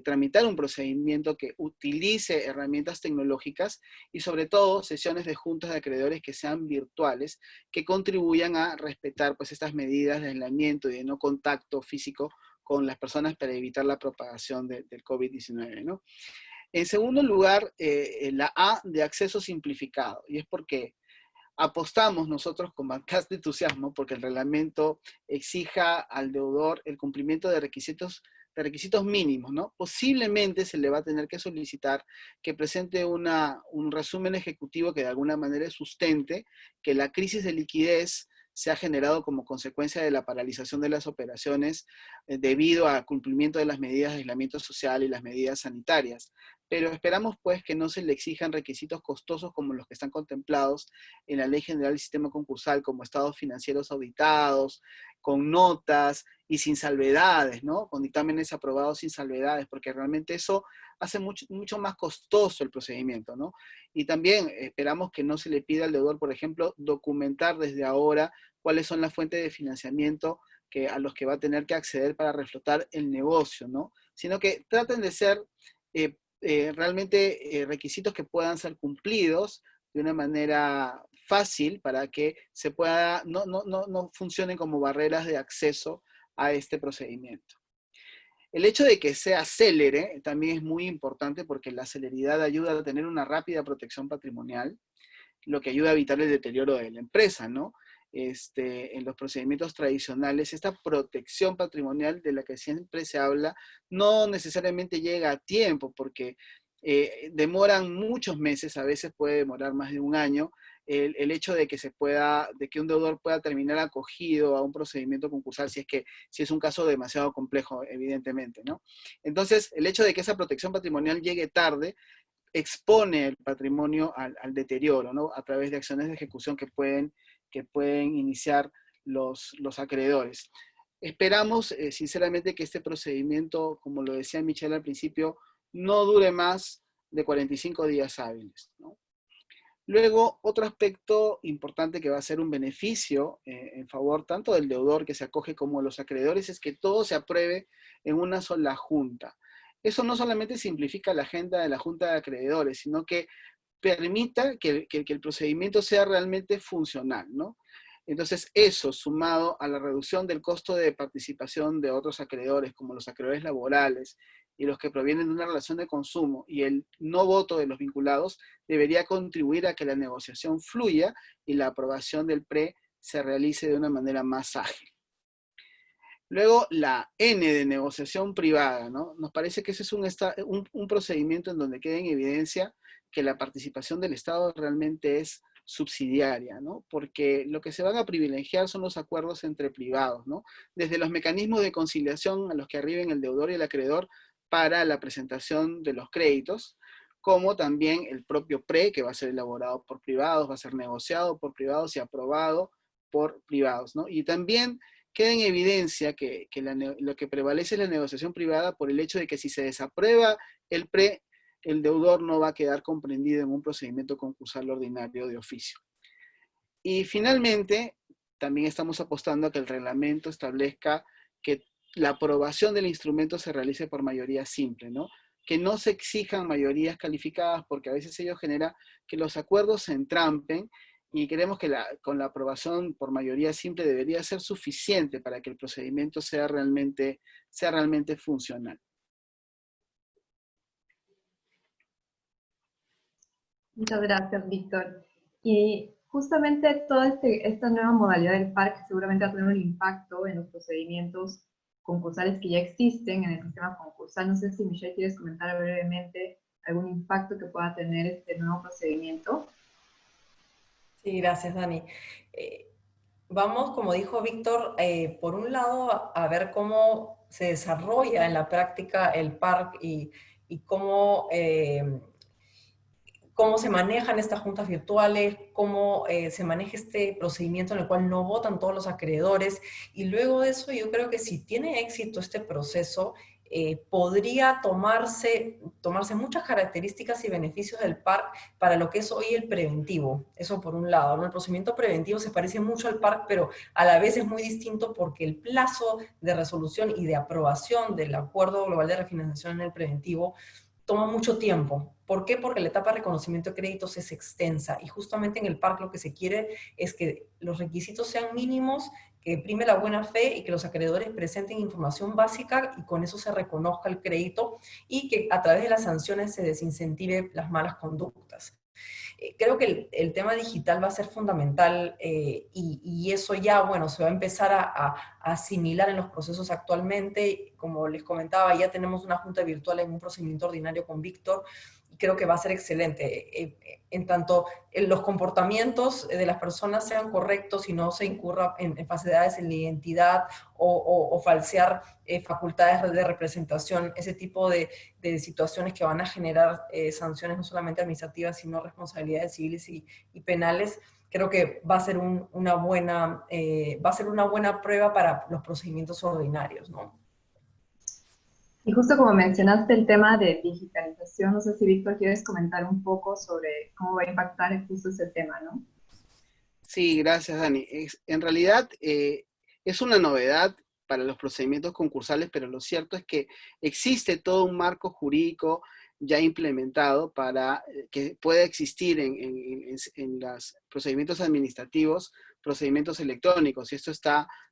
tramitar un procedimiento que utilice herramientas tecnológicas y sobre todo sesiones de juntas de acreedores que sean virtuales, que contribuyan a respetar pues estas medidas de aislamiento y de no contacto físico con las personas para evitar la propagación del COVID-19, ¿no? En segundo lugar, la A de acceso simplificado, y es porque apostamos nosotros con bastante entusiasmo porque el reglamento exija al deudor el cumplimiento de requisitos mínimos, ¿no? Posiblemente se le va a tener que solicitar que presente un resumen ejecutivo que de alguna manera sustente que la crisis de liquidez se ha generado como consecuencia de la paralización de las operaciones debido al cumplimiento de las medidas de aislamiento social y las medidas sanitarias. Pero esperamos pues que no se le exijan requisitos costosos como los que están contemplados en la Ley General del Sistema Concursal, como estados financieros auditados, con notas y sin salvedades, ¿no? Con dictámenes aprobados sin salvedades, porque realmente eso hace mucho más costoso el procedimiento, ¿no? Y también esperamos que no se le pida al deudor, por ejemplo, documentar desde ahora cuáles son las fuentes de financiamiento a los que va a tener que acceder para reflotar el negocio, ¿no? Sino que traten de ser realmente requisitos que puedan ser cumplidos de una manera fácil para que se pueda, no funcionen como barreras de acceso a este procedimiento. El hecho de que sea célere también es muy importante porque la celeridad ayuda a tener una rápida protección patrimonial, lo que ayuda a evitar el deterioro de la empresa, ¿no? En los procedimientos tradicionales, esta protección patrimonial de la que siempre se habla no necesariamente llega a tiempo porque demoran muchos meses, a veces puede demorar más de un año, el hecho de que un deudor pueda terminar acogido a un procedimiento concursal si es un caso demasiado complejo, evidentemente, ¿no? Entonces, el hecho de que esa protección patrimonial llegue tarde expone el patrimonio al deterioro, ¿no? A través de acciones de ejecución que pueden iniciar los acreedores. Esperamos, sinceramente, que este procedimiento, como lo decía Michelle al principio, no dure más de 45 días hábiles, ¿no? Luego, otro aspecto importante que va a ser un beneficio en favor tanto del deudor que se acoge como de los acreedores es que todo se apruebe en una sola junta. Eso no solamente simplifica la agenda de la junta de acreedores, sino que permita que el procedimiento sea realmente funcional, ¿no? Entonces, eso sumado a la reducción del costo de participación de otros acreedores, como los acreedores laborales y los que provienen de una relación de consumo y el no voto de los vinculados debería contribuir a que la negociación fluya y la aprobación del PRE se realice de una manera más ágil. Luego, la N de negociación privada, ¿no? Nos parece que ese es un procedimiento en donde queda en evidencia que la participación del Estado realmente es subsidiaria, ¿no? Porque lo que se van a privilegiar son los acuerdos entre privados, ¿no? Desde los mecanismos de conciliación a los que arriben el deudor y el acreedor para la presentación de los créditos, como también el propio PRE, que va a ser elaborado por privados, va a ser negociado por privados y aprobado por privados, ¿no? Y también queda en evidencia que lo que prevalece es la negociación privada por el hecho de que si se desaprueba el PRE, el deudor no va a quedar comprendido en un procedimiento concursal ordinario de oficio. Y finalmente, también estamos apostando a que el reglamento establezca que la aprobación del instrumento se realice por mayoría simple, ¿no? Que no se exijan mayorías calificadas porque a veces ello genera que los acuerdos se entrampen y creemos que con la aprobación por mayoría simple debería ser suficiente para que el procedimiento sea realmente funcional. Muchas gracias, Víctor. Y justamente toda esta nueva modalidad del PARC seguramente va a tener un impacto en los procedimientos concursales que ya existen en el sistema concursal. No sé si Michelle quieres comentar brevemente algún impacto que pueda tener este nuevo procedimiento. Sí, gracias, Dani. Vamos, como dijo Víctor, por un lado a ver cómo se desarrolla en la práctica el PARC y cómo se manejan estas juntas virtuales, cómo se maneja este procedimiento en el cual no votan todos los acreedores. Y luego de eso, yo creo que si tiene éxito este proceso, podría tomarse muchas características y beneficios del PARC para lo que es hoy el preventivo. Eso por un lado, ¿no? El procedimiento preventivo se parece mucho al PARC, pero a la vez es muy distinto porque el plazo de resolución y de aprobación del Acuerdo Global de Refinanciación en el preventivo toma mucho tiempo. ¿Por qué? Porque la etapa de reconocimiento de créditos es extensa y justamente en el PARC lo que se quiere es que los requisitos sean mínimos, que prime la buena fe y que los acreedores presenten información básica y con eso se reconozca el crédito y que a través de las sanciones se desincentive las malas conductas. Creo que el tema digital va a ser fundamental y eso ya, bueno, se va a empezar a asimilar en los procesos actualmente. Como les comentaba, ya tenemos una junta virtual en un procedimiento ordinario con Víctor y creo que va a ser excelente. En tanto los comportamientos de las personas sean correctos y no se incurra en falsedades en la identidad o falsear facultades de representación, ese tipo de situaciones que van a generar sanciones no solamente administrativas, sino responsabilidades civiles y penales, creo que va a ser una buena prueba para los procedimientos ordinarios, ¿no? Y justo como mencionaste el tema de digitalización, no sé si Víctor quieres comentar un poco sobre cómo va a impactar justo ese tema, ¿no? Sí, gracias, Dani. En realidad es una novedad para los procedimientos concursales, pero lo cierto es que existe todo un marco jurídico ya implementado para que pueda existir en los procedimientos administrativos, procedimientos electrónicos. Y esto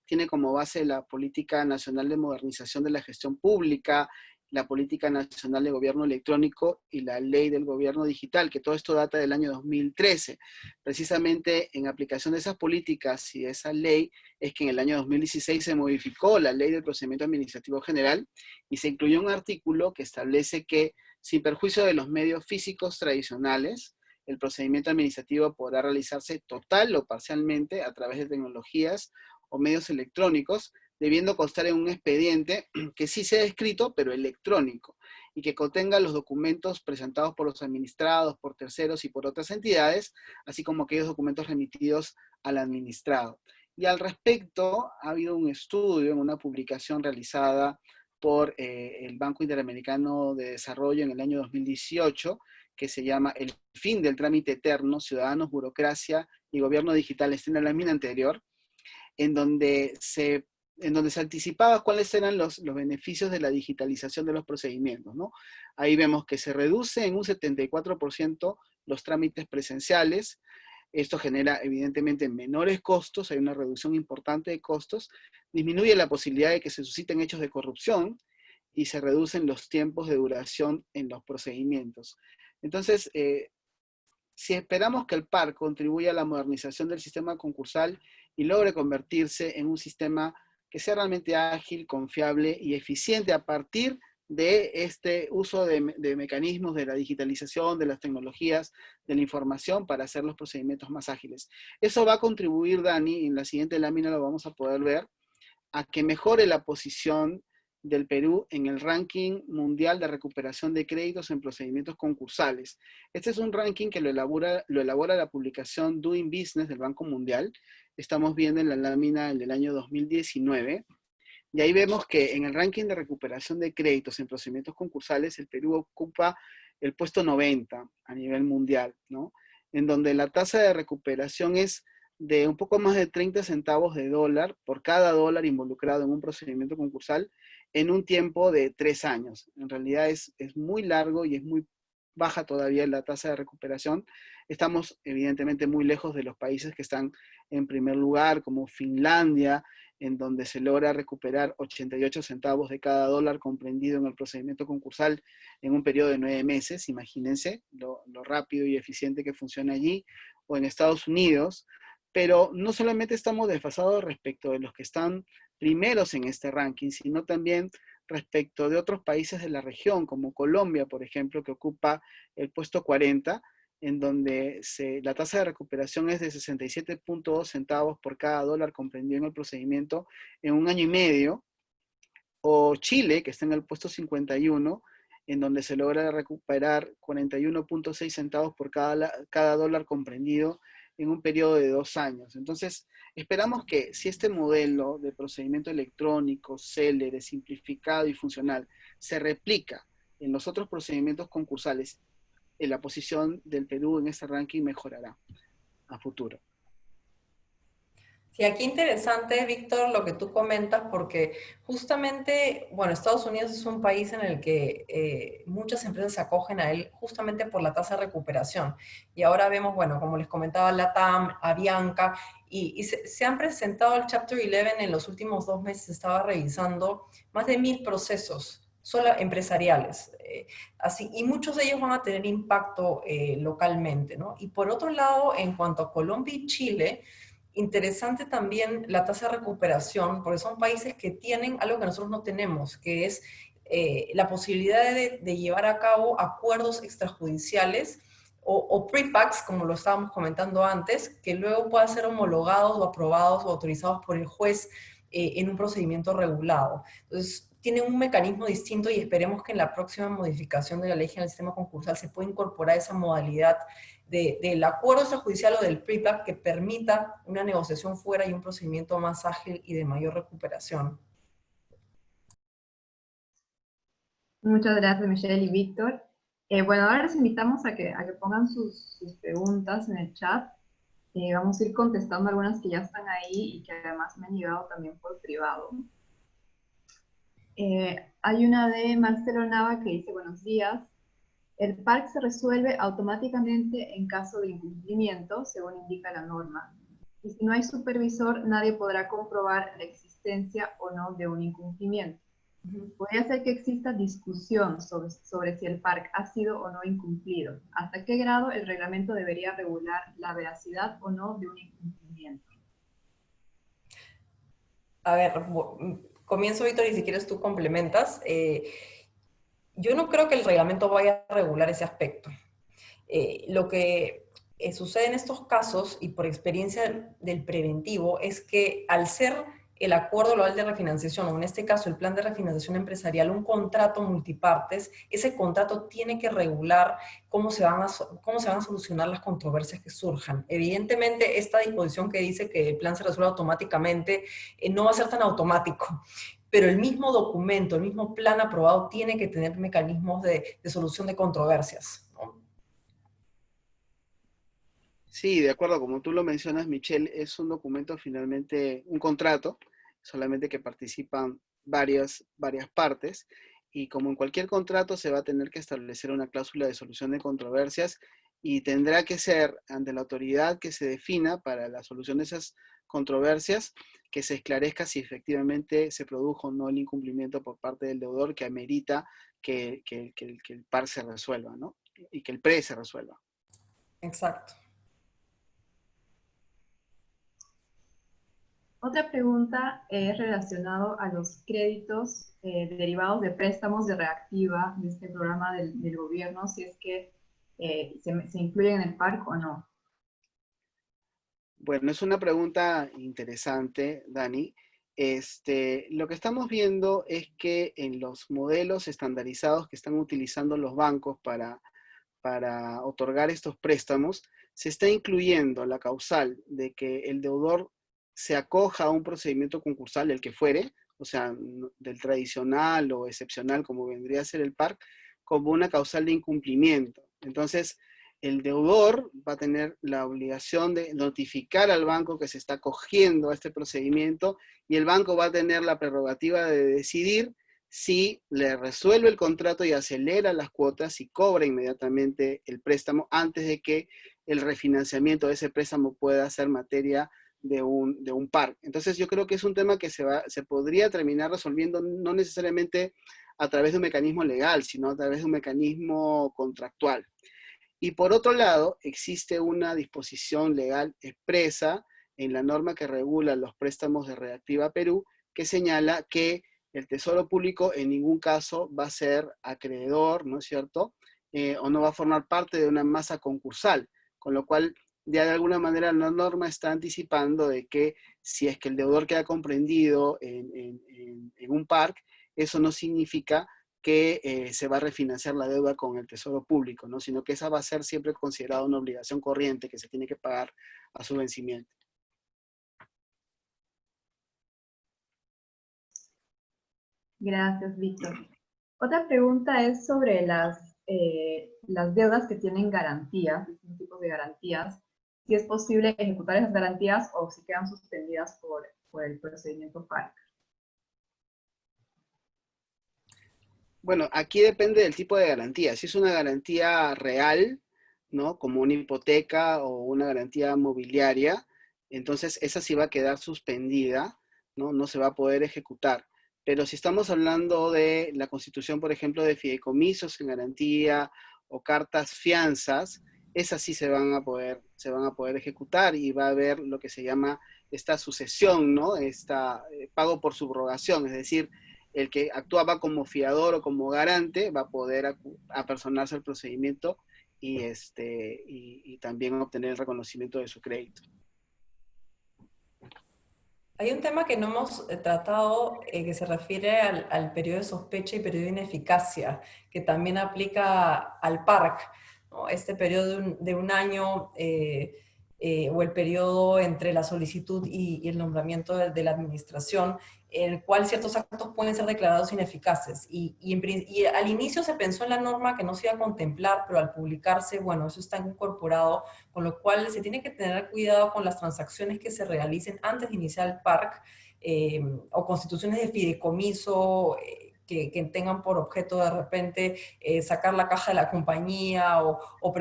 tiene como base la Política Nacional de Modernización de la Gestión Pública, la Política Nacional de Gobierno Electrónico y la Ley del Gobierno Digital, que todo esto data del año 2013. Precisamente en aplicación de esas políticas y de esa ley es que en el año 2016 se modificó la Ley del Procedimiento Administrativo General y se incluyó un artículo que establece que, sin perjuicio de los medios físicos tradicionales, el procedimiento administrativo podrá realizarse total o parcialmente a través de tecnologías o medios electrónicos, debiendo constar en un expediente que sí sea escrito, pero electrónico, y que contenga los documentos presentados por los administrados, por terceros y por otras entidades, así como aquellos documentos remitidos al administrado. Y al respecto, ha habido un estudio en una publicación realizada por el Banco Interamericano de Desarrollo en el año 2018, que se llama El fin del trámite eterno, ciudadanos, burocracia y gobierno digital, está en la lámina anterior, en donde se anticipaba cuáles eran los beneficios de la digitalización de los procedimientos, ¿no? Ahí vemos que se reduce en un 74% los trámites presenciales. Esto genera evidentemente menores costos, hay una reducción importante de costos, disminuye la posibilidad de que se susciten hechos de corrupción y se reducen los tiempos de duración en los procedimientos. Entonces, si esperamos que el PARC contribuya a la modernización del sistema concursal y logre convertirse en un sistema que sea realmente ágil, confiable y eficiente a partir de este uso de mecanismos de la digitalización, de las tecnologías, de la información para hacer los procedimientos más ágiles. Eso va a contribuir, Dani, en la siguiente lámina lo vamos a poder ver, a que mejore la posición del Perú en el ranking mundial de recuperación de créditos en procedimientos concursales. Este es un ranking que lo elabora la publicación Doing Business del Banco Mundial. Estamos viendo en la lámina del año 2019. Y ahí vemos que en el ranking de recuperación de créditos en procedimientos concursales, el Perú ocupa el puesto 90 a nivel mundial, ¿no? En donde la tasa de recuperación es de un poco más de 30 centavos de dólar por cada dólar involucrado en un procedimiento concursal en un tiempo de 3 años. En realidad es muy largo y es muy baja todavía la tasa de recuperación. Estamos evidentemente muy lejos de los países que están en primer lugar, como Finlandia, en donde se logra recuperar 88 centavos de cada dólar comprendido en el procedimiento concursal en un periodo de 9 meses. Imagínense lo rápido y eficiente que funciona allí, o en Estados Unidos. Pero no solamente estamos desfasados respecto de los que están primeros en este ranking, sino también respecto de otros países de la región, como Colombia, por ejemplo, que ocupa el puesto 40, en donde la tasa de recuperación es de 67.2 centavos por cada dólar comprendido en el procedimiento en un año y medio, o Chile, que está en el puesto 51, en donde se logra recuperar 41.6 centavos por cada dólar comprendido en un periodo de 2 años. Entonces, esperamos que si este modelo de procedimiento electrónico, célere, simplificado y funcional se replica en los otros procedimientos concursales, la posición del Perú en este ranking mejorará a futuro. Sí, aquí interesante, Víctor, lo que tú comentas, porque justamente, bueno, Estados Unidos es un país en el que muchas empresas se acogen a él justamente por la tasa de recuperación. Y ahora vemos, bueno, como les comentaba, LATAM, Avianca, y se han presentado al Chapter 11 en los últimos 2 meses, estaba revisando más de 1000 procesos solo empresariales. Así, y muchos de ellos van a tener impacto localmente, ¿no? Y por otro lado, en cuanto a Colombia y Chile, interesante también la tasa de recuperación, porque son países que tienen algo que nosotros no tenemos, que es la posibilidad de llevar a cabo acuerdos extrajudiciales o pre-packs, como lo estábamos comentando antes, que luego puedan ser homologados o aprobados o autorizados por el juez en un procedimiento regulado. Entonces, tienen un mecanismo distinto y esperemos que en la próxima modificación de la ley general del sistema concursal se pueda incorporar esa modalidad del acuerdo extrajudicial o del pre-pack que permita una negociación fuera y un procedimiento más ágil y de mayor recuperación. Muchas gracias, Michelle y Víctor. Bueno, ahora les invitamos a que pongan sus preguntas en el chat. Vamos a ir contestando algunas que ya están ahí y que además me han llegado también por privado. Hay una de Marcelo Nava que dice, buenos días. El PARC se resuelve automáticamente en caso de incumplimiento, según indica la norma. Y si no hay supervisor, nadie podrá comprobar la existencia o no de un incumplimiento. Podría ser que exista discusión sobre si el PARC ha sido o no incumplido. ¿Hasta qué grado el reglamento debería regular la veracidad o no de un incumplimiento? A ver, comienzo, Víctor, y si quieres tú complementas. Yo no creo que el reglamento vaya a regular ese aspecto. Lo que sucede en estos casos, y por experiencia del preventivo, es que al ser el acuerdo global de refinanciación, o en este caso el plan de refinanciación empresarial, un contrato multipartes, ese contrato tiene que regular cómo se van a solucionar las controversias que surjan. Evidentemente, esta disposición que dice que el plan se resuelve automáticamente, no va a ser tan automático. Pero el mismo documento, el mismo plan aprobado tiene que tener mecanismos de solución de controversias, ¿no? Sí, de acuerdo, como tú lo mencionas, Michelle, es un documento finalmente, un contrato, solamente que participan varias partes, y como en cualquier contrato se va a tener que establecer una cláusula de solución de controversias y tendrá que ser ante la autoridad que se defina para la solución de esas controversias, que se esclarezca si efectivamente se produjo o no el incumplimiento por parte del deudor que amerita que el par se resuelva, ¿no? Y que el pre se resuelva. Exacto. Otra pregunta es relacionado a los créditos derivados de préstamos de reactiva de este programa del gobierno, si es que se incluyen en el PARC o no. Bueno, es una pregunta interesante, Dani. Lo que estamos viendo es que en los modelos estandarizados que están utilizando los bancos para otorgar estos préstamos, se está incluyendo la causal de que el deudor se acoja a un procedimiento concursal, el que fuere, o sea, del tradicional o excepcional, como vendría a ser el PARC, como una causal de incumplimiento. Entonces, el deudor va a tener la obligación de notificar al banco que se está acogiendo a este procedimiento y el banco va a tener la prerrogativa de decidir si le resuelve el contrato y acelera las cuotas y cobra inmediatamente el préstamo antes de que el refinanciamiento de ese préstamo pueda ser materia de un PARC. Entonces yo creo que es un tema que se podría terminar resolviendo no necesariamente a través de un mecanismo legal, sino a través de un mecanismo contractual. Y por otro lado, existe una disposición legal expresa en la norma que regula los préstamos de Reactiva Perú, que señala que el Tesoro Público en ningún caso va a ser acreedor, ¿no es cierto? O no va a formar parte de una masa concursal, con lo cual ya de alguna manera la norma está anticipando de que si es que el deudor queda comprendido en un PARC, eso no significa que se va a refinanciar la deuda con el Tesoro Público, ¿no? Sino que esa va a ser siempre considerada una obligación corriente que se tiene que pagar a su vencimiento. Gracias, Víctor. Otra pregunta es sobre las deudas que tienen garantías, distintos tipos de garantías, si es posible ejecutar esas garantías o si quedan suspendidas por el procedimiento PARC. Bueno, aquí depende del tipo de garantía. Si es una garantía real, ¿no? Como una hipoteca o una garantía mobiliaria, entonces esa sí va a quedar suspendida, ¿no? No se va a poder ejecutar. Pero si estamos hablando de la constitución, por ejemplo, de fideicomisos en garantía o cartas fianzas, esas sí se van a poder ejecutar y va a haber lo que se llama esta sucesión, ¿no? Pago por subrogación, es decir, el que actuaba como fiador o como garante va a poder apersonarse al procedimiento y también obtener el reconocimiento de su crédito. Hay un tema que no hemos tratado que se refiere al periodo de sospecha y periodo de ineficacia, que también aplica al PARC, ¿no? Este periodo de un año o el periodo entre la solicitud y el nombramiento de la administración, en el cual ciertos actos pueden ser declarados ineficaces. Y al inicio se pensó en la norma que no se iba a contemplar, pero al publicarse, bueno, eso está incorporado, con lo cual se tiene que tener cuidado con las transacciones que se realicen antes de iniciar el PARC, o constituciones de fideicomiso, que tengan por objeto de repente sacar la caja de la compañía o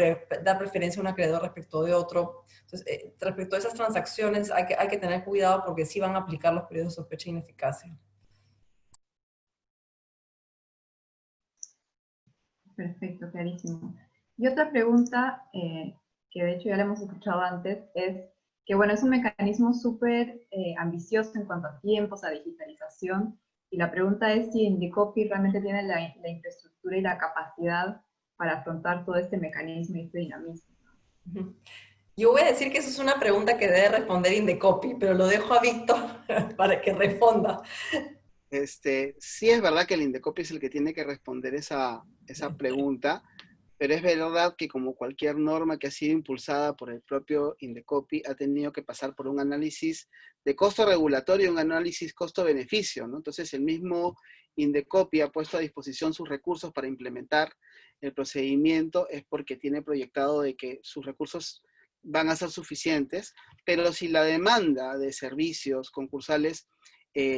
dar preferencia a un acreedor respecto de otro. Entonces, respecto a esas transacciones hay que tener cuidado porque sí van a aplicar los periodos de sospecha e ineficacia. Perfecto, clarísimo. Y otra pregunta, que de hecho ya la hemos escuchado antes, es que bueno, es un mecanismo súper ambicioso en cuanto a tiempos, a digitalización, y la pregunta es si Indecopi realmente tiene la infraestructura y la capacidad para afrontar todo este mecanismo y este dinamismo. Yo voy a decir que esa es una pregunta que debe responder Indecopi, pero lo dejo a Víctor para que responda. Sí es verdad que el Indecopi es el que tiene que responder esa pregunta, pero es verdad que como cualquier norma que ha sido impulsada por el propio Indecopi, ha tenido que pasar por un análisis de costo regulatorio y un análisis costo-beneficio, ¿no? Entonces el mismo Indecopi ha puesto a disposición sus recursos para implementar el procedimiento, es porque tiene proyectado de que sus recursos van a ser suficientes, pero si la demanda de servicios concursales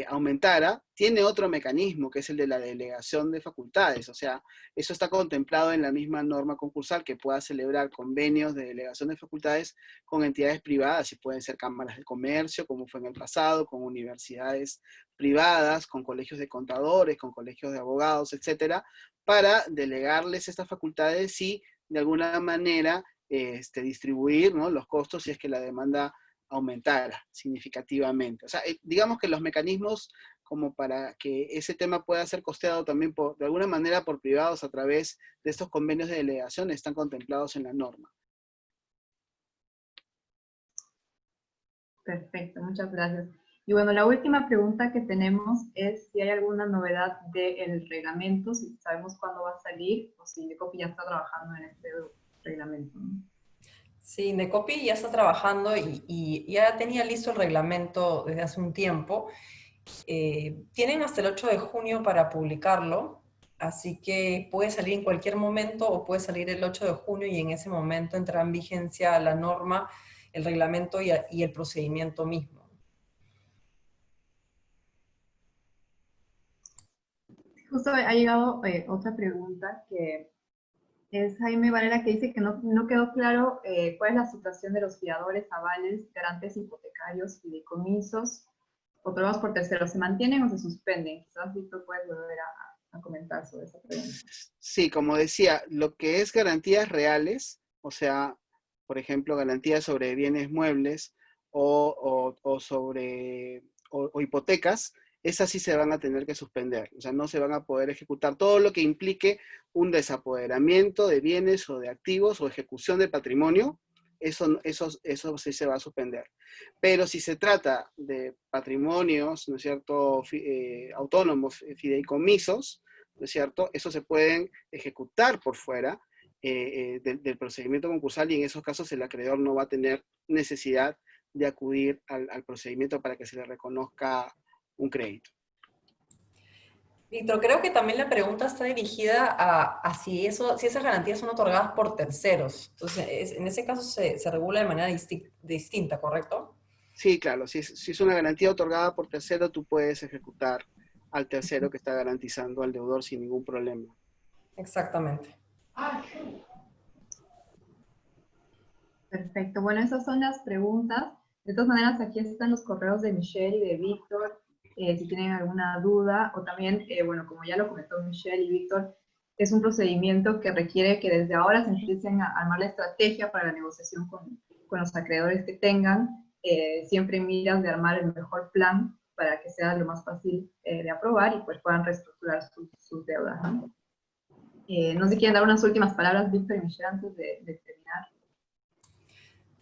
aumentara, tiene otro mecanismo, que es el de la delegación de facultades. O sea, eso está contemplado en la misma norma concursal, que pueda celebrar convenios de delegación de facultades con entidades privadas, y pueden ser cámaras de comercio, como fue en el pasado, con universidades privadas, con colegios de contadores, con colegios de abogados, etcétera, para delegarles estas facultades y de alguna manera distribuir, ¿no?, los costos si es que la demanda aumentara significativamente. O sea, digamos que los mecanismos como para que ese tema pueda ser costeado también de alguna manera por privados a través de estos convenios de delegación están contemplados en la norma. Perfecto, muchas gracias. Y bueno, la última pregunta que tenemos es si hay alguna novedad del reglamento, si sabemos cuándo va a salir, o si Indecopi ya está trabajando en este reglamento, ¿no? Sí, Indecopi ya está trabajando y ya tenía listo el reglamento desde hace un tiempo. Tienen hasta el 8 de junio para publicarlo, así que puede salir en cualquier momento o puede salir el 8 de junio y en ese momento entrará en vigencia la norma, el reglamento y el procedimiento mismo. Justo ha llegado otra pregunta que es Jaime Varela, que dice que no quedó claro cuál es la situación de los fiadores, avales, garantes hipotecarios, fideicomisos otorgados por terceros. ¿Se mantienen o se suspenden? Quizás Víctor puede volver a comentar sobre esa pregunta. Sí, como decía, lo que es garantías reales, o sea, por ejemplo, garantías sobre bienes muebles o hipotecas, esas sí se van a tener que suspender. O sea, no se van a poder ejecutar todo lo que implique un desapoderamiento de bienes o de activos o ejecución de patrimonio. Eso sí se va a suspender. Pero si se trata de patrimonios, ¿no es cierto?, autónomos, fideicomisos, ¿no es cierto?, eso se pueden ejecutar por fuera del procedimiento concursal, y en esos casos el acreedor no va a tener necesidad de acudir al procedimiento para que se le reconozca un crédito. Víctor, creo que también la pregunta está dirigida a si esas garantías son otorgadas por terceros. Entonces, en ese caso se regula de manera distinta, ¿correcto? Sí, claro. Si es una garantía otorgada por tercero, tú puedes ejecutar al tercero que está garantizando al deudor sin ningún problema. Exactamente. Perfecto. Bueno, esas son las preguntas. De todas maneras, aquí están los correos de Michelle y de Víctor, si tienen alguna duda, o también, bueno, como ya lo comentó Michelle y Víctor, es un procedimiento que requiere que desde ahora se empiecen a armar la estrategia para la negociación con los acreedores que tengan, siempre en miras de armar el mejor plan para que sea lo más fácil de aprobar y pues puedan reestructurar sus deudas, ¿no? No sé si quieren dar unas últimas palabras, Víctor y Michelle, antes de terminar.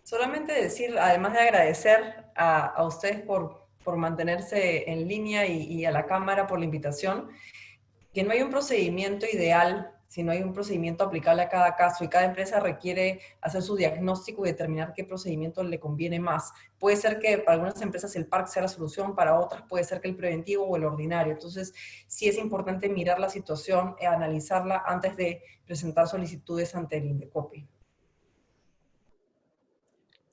Solamente decir, además de agradecer a ustedes por mantenerse en línea y a la Cámara por la invitación, que no hay un procedimiento ideal, sino hay un procedimiento aplicable a cada caso, y cada empresa requiere hacer su diagnóstico y determinar qué procedimiento le conviene más. Puede ser que para algunas empresas el PARC sea la solución, para otras puede ser que el preventivo o el ordinario. Entonces, sí es importante mirar la situación e analizarla antes de presentar solicitudes ante el Indecopi.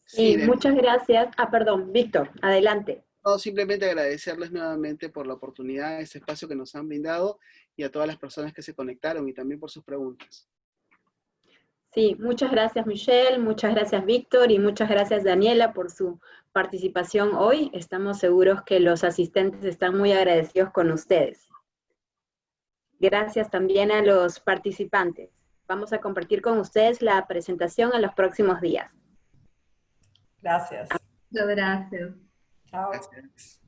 Sí, Sí, muchas gracias. Perdón, Víctor, adelante. no, simplemente agradecerles nuevamente por la oportunidad, este espacio que nos han brindado, y a todas las personas que se conectaron, y también por sus preguntas. Sí, muchas gracias Michelle, muchas gracias Víctor y muchas gracias Daniela por su participación hoy. Estamos seguros que los asistentes están muy agradecidos con ustedes. Gracias también a los participantes. Vamos a compartir con ustedes la presentación en los próximos días. Gracias. Muchas gracias. Chao. Gracias.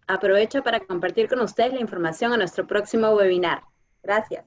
Aprovecho para compartir con ustedes la información a nuestro próximo webinar. Gracias.